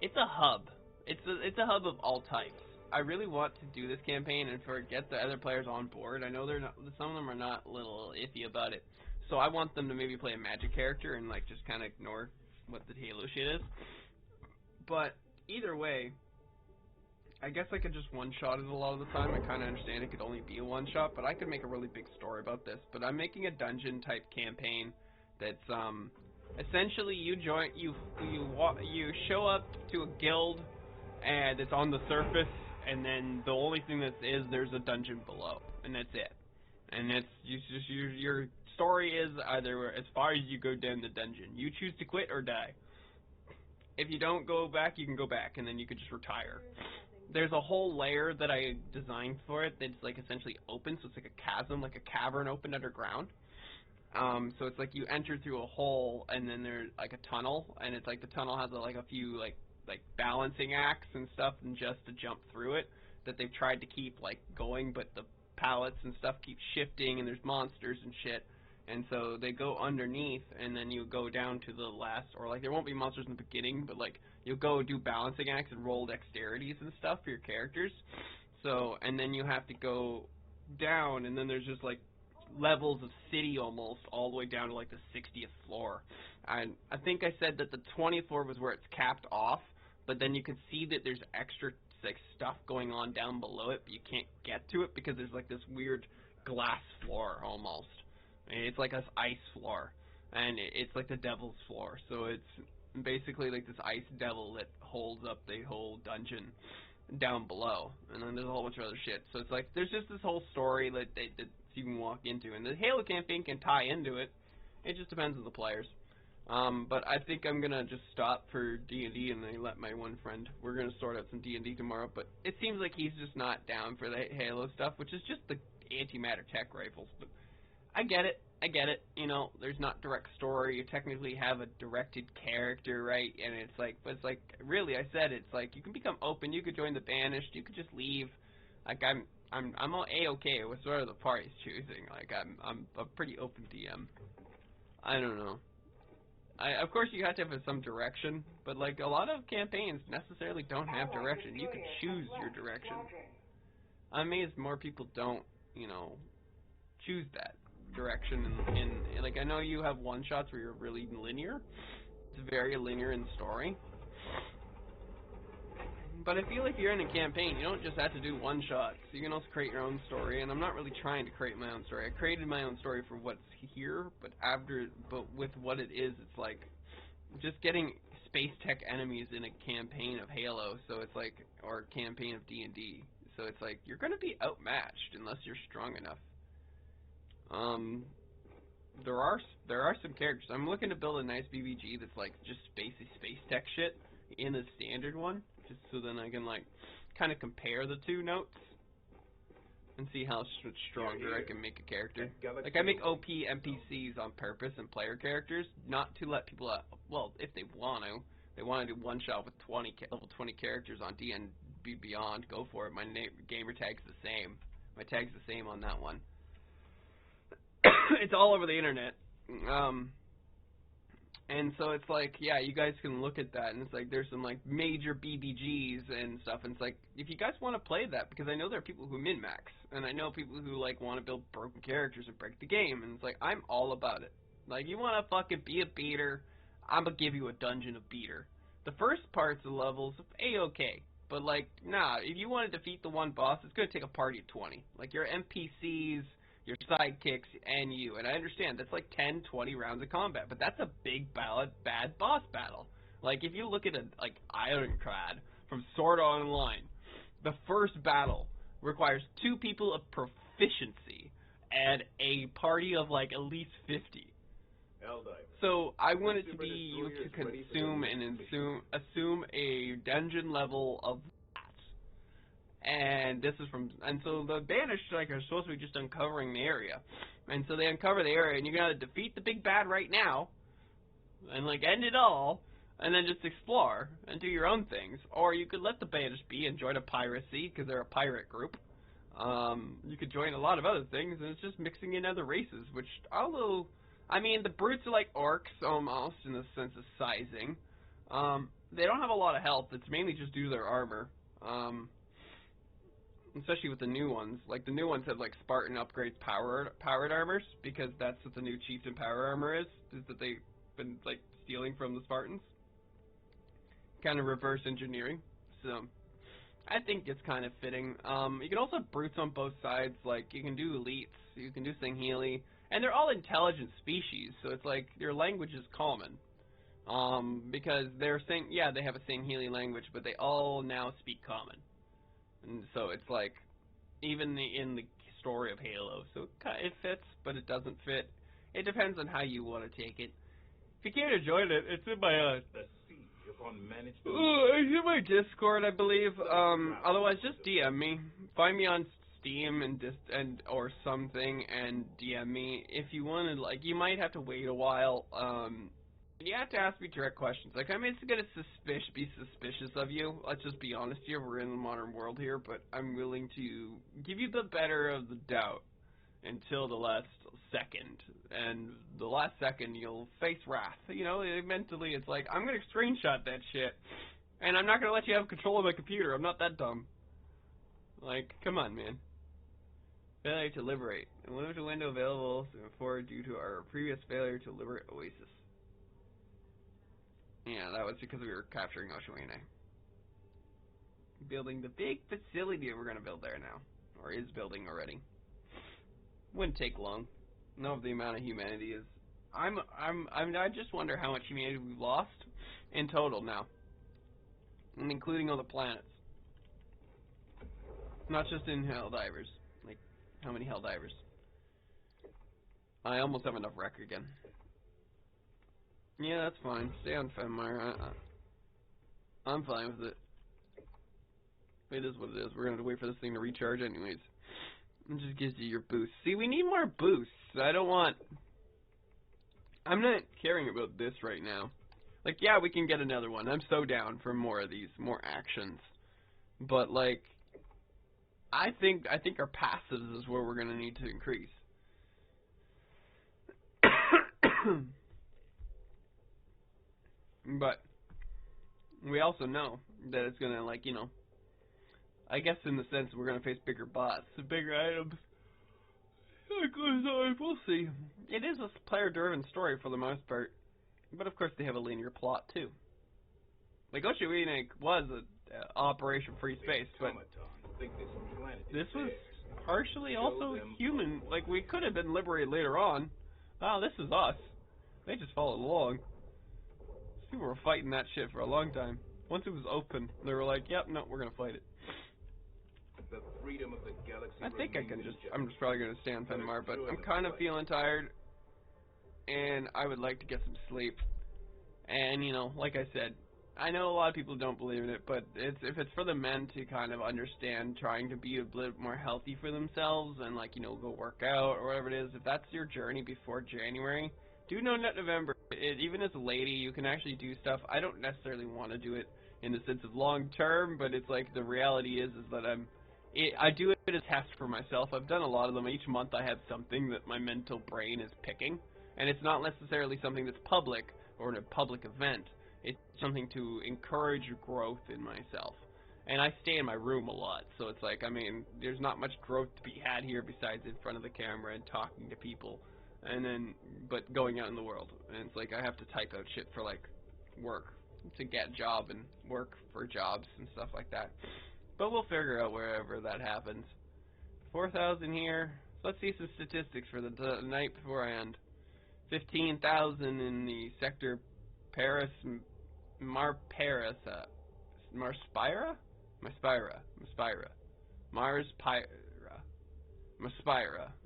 it's a hub. It's a hub of all types. I really want to do this campaign and get the other players on board. I know some of them are not a little iffy about it, so I want them to maybe play a magic character and like just kind of ignore what the Halo shit is. But either way, I guess I could just one-shot it a lot of the time. I kind of understand it could only be a one-shot, but I could make a really big story about this. But I'm making a dungeon-type campaign that's essentially you show up to a guild, and it's on the surface, and then the only thing there's a dungeon below, and that's it. And it's your story is either as far as you go down the dungeon. You choose to quit or die. If you don't go back, you can go back, and then you could just retire. There's a whole layer that I designed for it that's like essentially open, so it's like a chasm, like a cavern open underground. So it's like you enter through a hole, and then there's like a tunnel, and it's like the tunnel has a few like balancing acts and stuff, and just to jump through it that they've tried to keep like going, but the pallets and stuff keep shifting, and there's monsters and shit. And so they go underneath, and then you go down to the last, or like there won't be monsters in the beginning, but like you'll go do balancing acts and roll dexterities and stuff for your characters. So, and then you have to go down, and then there's just like levels of city almost all the way down to like the 60th floor. And I think I said that the 20th floor was where it's capped off, but then you can see that there's extra like stuff going on down below it, but you can't get to it because there's like this weird glass floor almost. It's like this ice floor, and it's like the devil's floor. So it's basically like this ice devil that holds up the whole dungeon down below, and then there's a whole bunch of other shit. So it's like there's just this whole story that you can walk into, and the Halo campaign can tie into it. It just depends on the players. But I think I'm gonna just stop for D&D, and then let my one friend. We're gonna sort out some D&D tomorrow, but it seems like he's just not down for the Halo stuff, which is just the antimatter tech rifles. But I get it. You know, there's not direct story. You technically have a directed character, right? And it's like, but it's like, really, I said it's like you can become open. You could join the Banished. You could just leave. Like I'm all A-okay with sort of the party's choosing. Like I'm a pretty open DM. I don't know. Of course you have to have some direction, but like a lot of campaigns necessarily don't have direction. You can choose your direction. I'm amazed more people don't, you know, choose that direction. And like I know you have one shots where you're really linear. It's very linear in story. But I feel like if you're in a campaign, you don't just have to do one shots. You can also create your own story, and I'm not really trying to create my own story. I created my own story for what's here, but with what it is, it's like just getting space tech enemies in a campaign of Halo, so it's like, or a campaign of D&D. So it's like you're going to be outmatched unless you're strong enough. There are some characters. I'm looking to build a nice BBG that's like just spacey space tech shit in a standard one, just so then I can like kind of compare the two notes and see how much stronger I can make a character. Like I make OP NPCs on purpose and player characters, not to let people out. Well, if they want to do one shot with level 20 characters on D&D Beyond, go for it. My gamer tag's the same. My tag's the same on that one. It's all over the internet. And so it's like, yeah, you guys can look at that, and it's like there's some like major BBGs and stuff, and it's like if you guys want to play that, because I know there are people who min-max, and I know people who like want to build broken characters and break the game, and it's like I'm all about it. Like you want to fucking be a beater, I'm gonna give you a dungeon of beater. The first parts of levels, A-okay, but like nah, if you want to defeat the one boss, it's gonna take a party of 20. Like your NPCs, your sidekicks, and you. And I understand, that's like 10, 20 rounds of combat, but that's a big, bad boss battle. Like, if you look at like Ironclad from Sword Art Online, the first battle requires 2 people of proficiency and a party of like at least 50. HELLDIVER. So I want it to be you to consume and assume a dungeon level of and this is from, and so the Banished like are supposed to be just uncovering the area, and so they uncover the area, and you gotta defeat the big bad right now, and like end it all, and then just explore and do your own things, or you could let the Banished be and join a piracy because they're a pirate group. You could join a lot of other things, and it's just mixing in other races, which although, I mean, the brutes are like orcs almost in the sense of sizing. They don't have a lot of health. It's mainly just due to their armor. Especially with the new ones. Like, the new ones have, like, Spartan upgrades powered armors, because that's what the new Chieftain power armor is that they been like stealing from the Spartans, kind of reverse engineering. So I think it's kind of fitting. You can also have brutes on both sides. Like you can do elites, you can do Singhili, and they're all intelligent species. So it's like their language is common. Because they're saying, yeah, they have a Singhili language, but they all now speak common. And so it's like, even in the story of Halo, so it fits, but it doesn't fit. It depends on how you want to take it. If you care to join it, it's in my, The siege upon managed it's in my Discord, I believe. Otherwise, just DM me. Find me on Steam and or something, and DM me. If you want to, like, you might have to wait a while, you have to ask me direct questions. Like, I'm just gonna be suspicious of you. Let's just be honest here. We're in the modern world here, but I'm willing to give you the better of the doubt until the last second. And the last second, you'll face wrath. You know, mentally, it's like, I'm gonna screenshot that shit, and I'm not gonna let you have control of my computer. I'm not that dumb. Like, come on, man. Failure to liberate. A limited window available before due to our previous failure to liberate Oasis. Yeah, that was because we were capturing Oshawene. Building the big facility we're gonna build there now. Or is building already. Wouldn't take long. Know of the amount of humanity is. I just wonder how much humanity we've lost in total now. And including all the planets. Not just in Helldivers. Like, how many Helldivers? I almost have enough wreck again. Yeah, that's fine. Stay on Fenmire. I'm fine with it. It is what it is. We're gonna have to wait for this thing to recharge anyways. It just gives you your boost. See, we need more boosts. I'm not caring about this right now. Like, yeah, we can get another one. I'm so down for more of these, more actions. But, like, I think our passives is where we're gonna need to increase. But we also know that it's gonna, like, you know, I guess in the sense we're gonna face bigger bots, bigger items. We'll see. It is a player-driven story for the most part, but of course they have a linear plot too. Like Oshawene was an Operation Free Space, but this was partially also human. Like, we could have been liberated later on. Wow, this is us. They just followed along. People were fighting that shit for a long time. Once it was open, they were like, yep, no, we're gonna fight it. The freedom of the galaxy. I think I'm just probably gonna stay on Fenmar, but I'm kind of feeling tired, and I would like to get some sleep. And, you know, like I said, I know a lot of people don't believe in it, but if it's for the men to kind of understand trying to be a bit more healthy for themselves and, like, you know, go work out or whatever it is, if that's your journey before January, do know that November, even as a lady, you can actually do stuff. I don't necessarily want to do it in the sense of long term, but it's like the reality is that I do it as a test for myself. I've done a lot of them. Each month I have something that my mental brain is picking, and it's not necessarily something that's public or in a public event. It's something to encourage growth in myself. And I stay in my room a lot, so it's like, I mean, there's not much growth to be had here besides in front of the camera and talking to people, and then, but going out in the world. And it's like, I have to type out shit for, like, work, to get job and work for jobs and stuff like that. But we'll figure out wherever that happens. 4,000 here. So let's see some statistics for the night before I end. 15,000 in the sector Paris, Marspira? Maspira.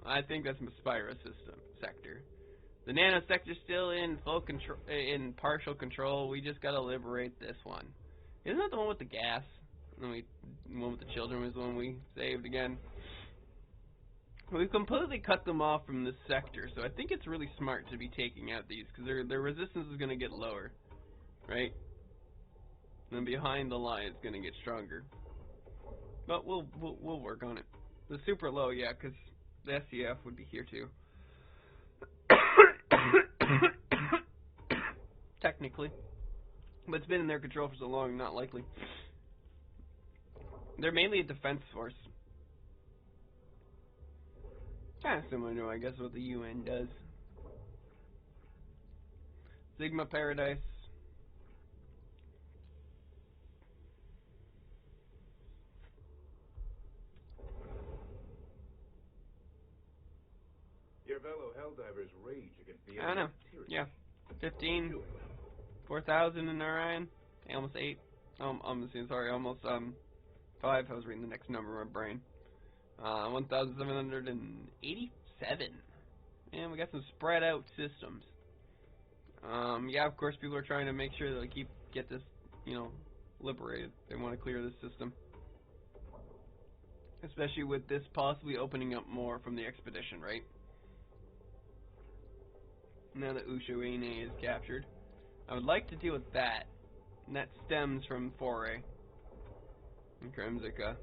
I think that's Maspira sector. The nano sector's still in full control, in partial control. We just gotta liberate this one. Isn't that the one with the gas? The one with the children was the one we saved again. We've completely cut them off from this sector, so I think it's really smart to be taking out these, because their resistance is going to get lower, right? And behind the line it's going to get stronger. But we'll work on it. The super low, yeah, because the SCF would be here too. Technically. But it's been in their control for so long, not likely. They're mainly a defense force. Kind of similar to, I guess, what the UN does. Sigma Paradise. Your fellow Helldivers rage against the I don't know. tyranny. Yeah. 15. 4,000 in Orion. Almost 8. Sorry, almost 5. I was reading the next number in my brain. 1,787. And we got some spread out systems. Yeah, of course, people are trying to make sure that they get this, liberated. They want to clear this system. Especially with this possibly opening up more from the expedition, right? Now that Ushuaine is captured. I would like to deal with that. And that stems from Foray. And Kremzica.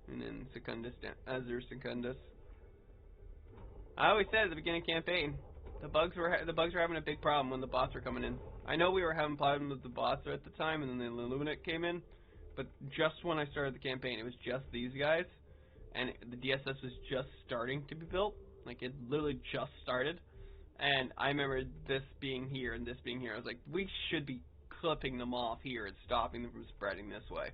And then Secundus, Azur Secundus. I always said at the beginning of the campaign, the bugs were having a big problem when the bots were coming in. I know we were having problems with the bots at the time, and then the Illuminate came in, but just when I started the campaign, it was just these guys, and the DSS was just starting to be built. Like, it literally just started, and I remember this being here and this being here. I was like, we should be clipping them off here and stopping them from spreading this way.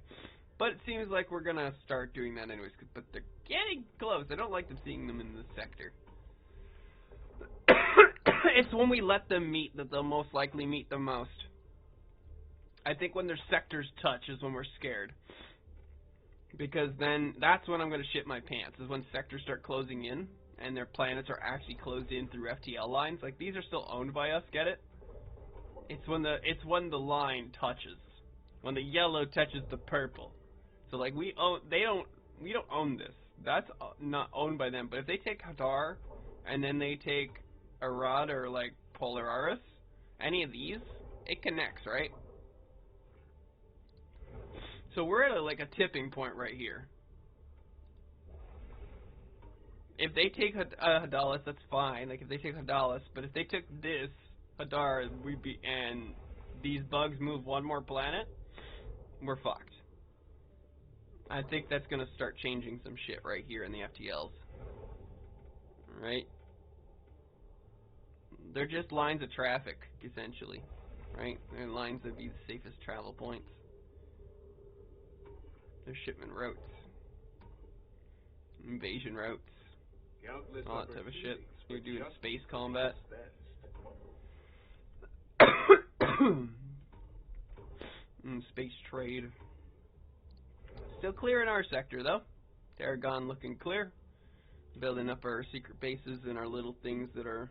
But it seems like we're going to start doing that anyways, but they're getting close. I don't like them seeing them in this sector. It's when we let them meet that they'll most likely meet the most. I think when their sectors touch is when we're scared. Because then, that's when I'm going to shit my pants, is when sectors start closing in, and their planets are actually closed in through FTL lines. Like, these are still owned by us, get it? It's when the line touches. When the yellow touches the purple. So, like, we don't own this. That's not owned by them. But if they take Hadar, and then they take Arad or, like, Polaris, any of these, it connects, right? So we're at, like, a tipping point right here. If they take Hadalis, that's fine. Like, if they take Hadalis, but if they took this, Hadar, and these bugs move one more planet, we're fucked. I think that's going to start changing some shit right here in the FTLs. Right? They're just lines of traffic, essentially. Right? They're lines that be the safest travel points. They're shipment routes. Invasion routes. Countless All that type of shit. opportunities We're for doing just space combat. Space trade. Still clear in our sector, though. Tarragon looking clear. Building up our secret bases and our little things that are,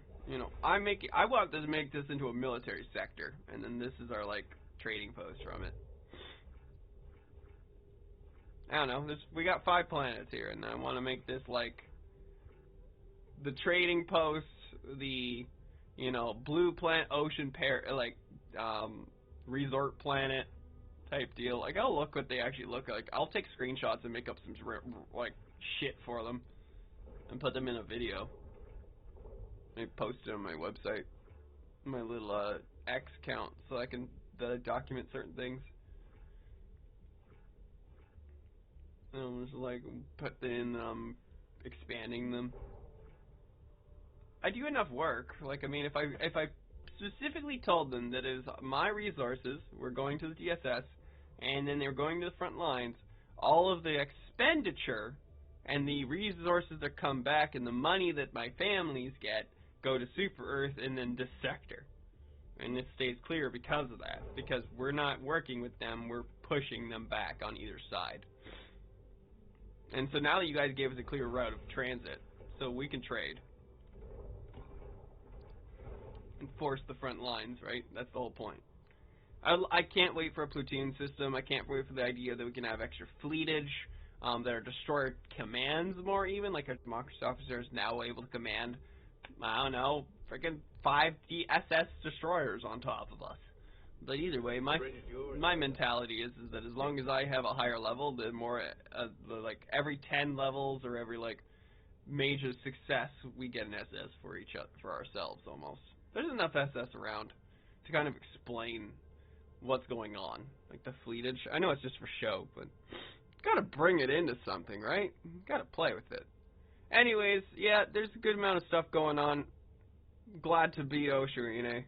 I want to make this into a military sector, and then this is our, like, trading post from it. I don't know. We got 5 planets here, and I want to make this, like, the trading post, the, blue planet, ocean pair, like, resort planet type deal. Like, I'll look what they actually look like. I'll take screenshots and make up some, like, shit for them and put them in a video. I post it on my website, my little, X account, so I can document certain things. And just, like, put in, expanding them. I do enough work. Like, I mean, if I specifically told them that it is my resources were going to the DSS, and then they were going to the front lines, all of the expenditure and the resources that come back and the money that my families get go to Super Earth and then this sector. And it stays clear because of that. Because we're not working with them, we're pushing them back on either side. And so now that you guys gave us a clear route of transit, so we can trade. Enforce the front lines, right? That's the whole point. I can't wait for a platoon system. I can't wait for the idea that we can have extra fleetage, that our destroyer commands more even, like our democracy officer is now able to command, I don't know, freaking 5 DSS destroyers on top of us. But either way, my mentality is that as long as I have a higher level, the more, like, every 10 levels or every, like, major success, we get an SS for for ourselves, almost. There's enough SS around to kind of explain what's going on. Like the fleetage. I know it's just for show, but gotta bring it into something, right? Gotta play with it. Anyways, yeah, there's a good amount of stuff going on. Glad to beat Ushuaine.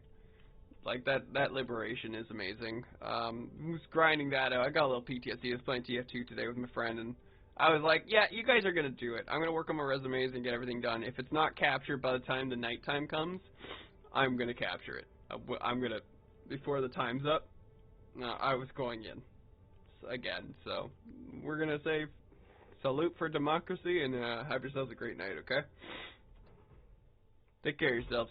Like, that liberation is amazing. Was grinding that out. I got a little PTSD. I was playing TF2 today with my friend, and I was like, yeah, you guys are going to do it. I'm going to work on my resumes and get everything done. If it's not captured by the time the nighttime comes, I'm going to capture it. I'm going to, before the time's up, I was going in again. So, we're going to say salute for democracy, and have yourselves a great night, okay? Take care of yourselves.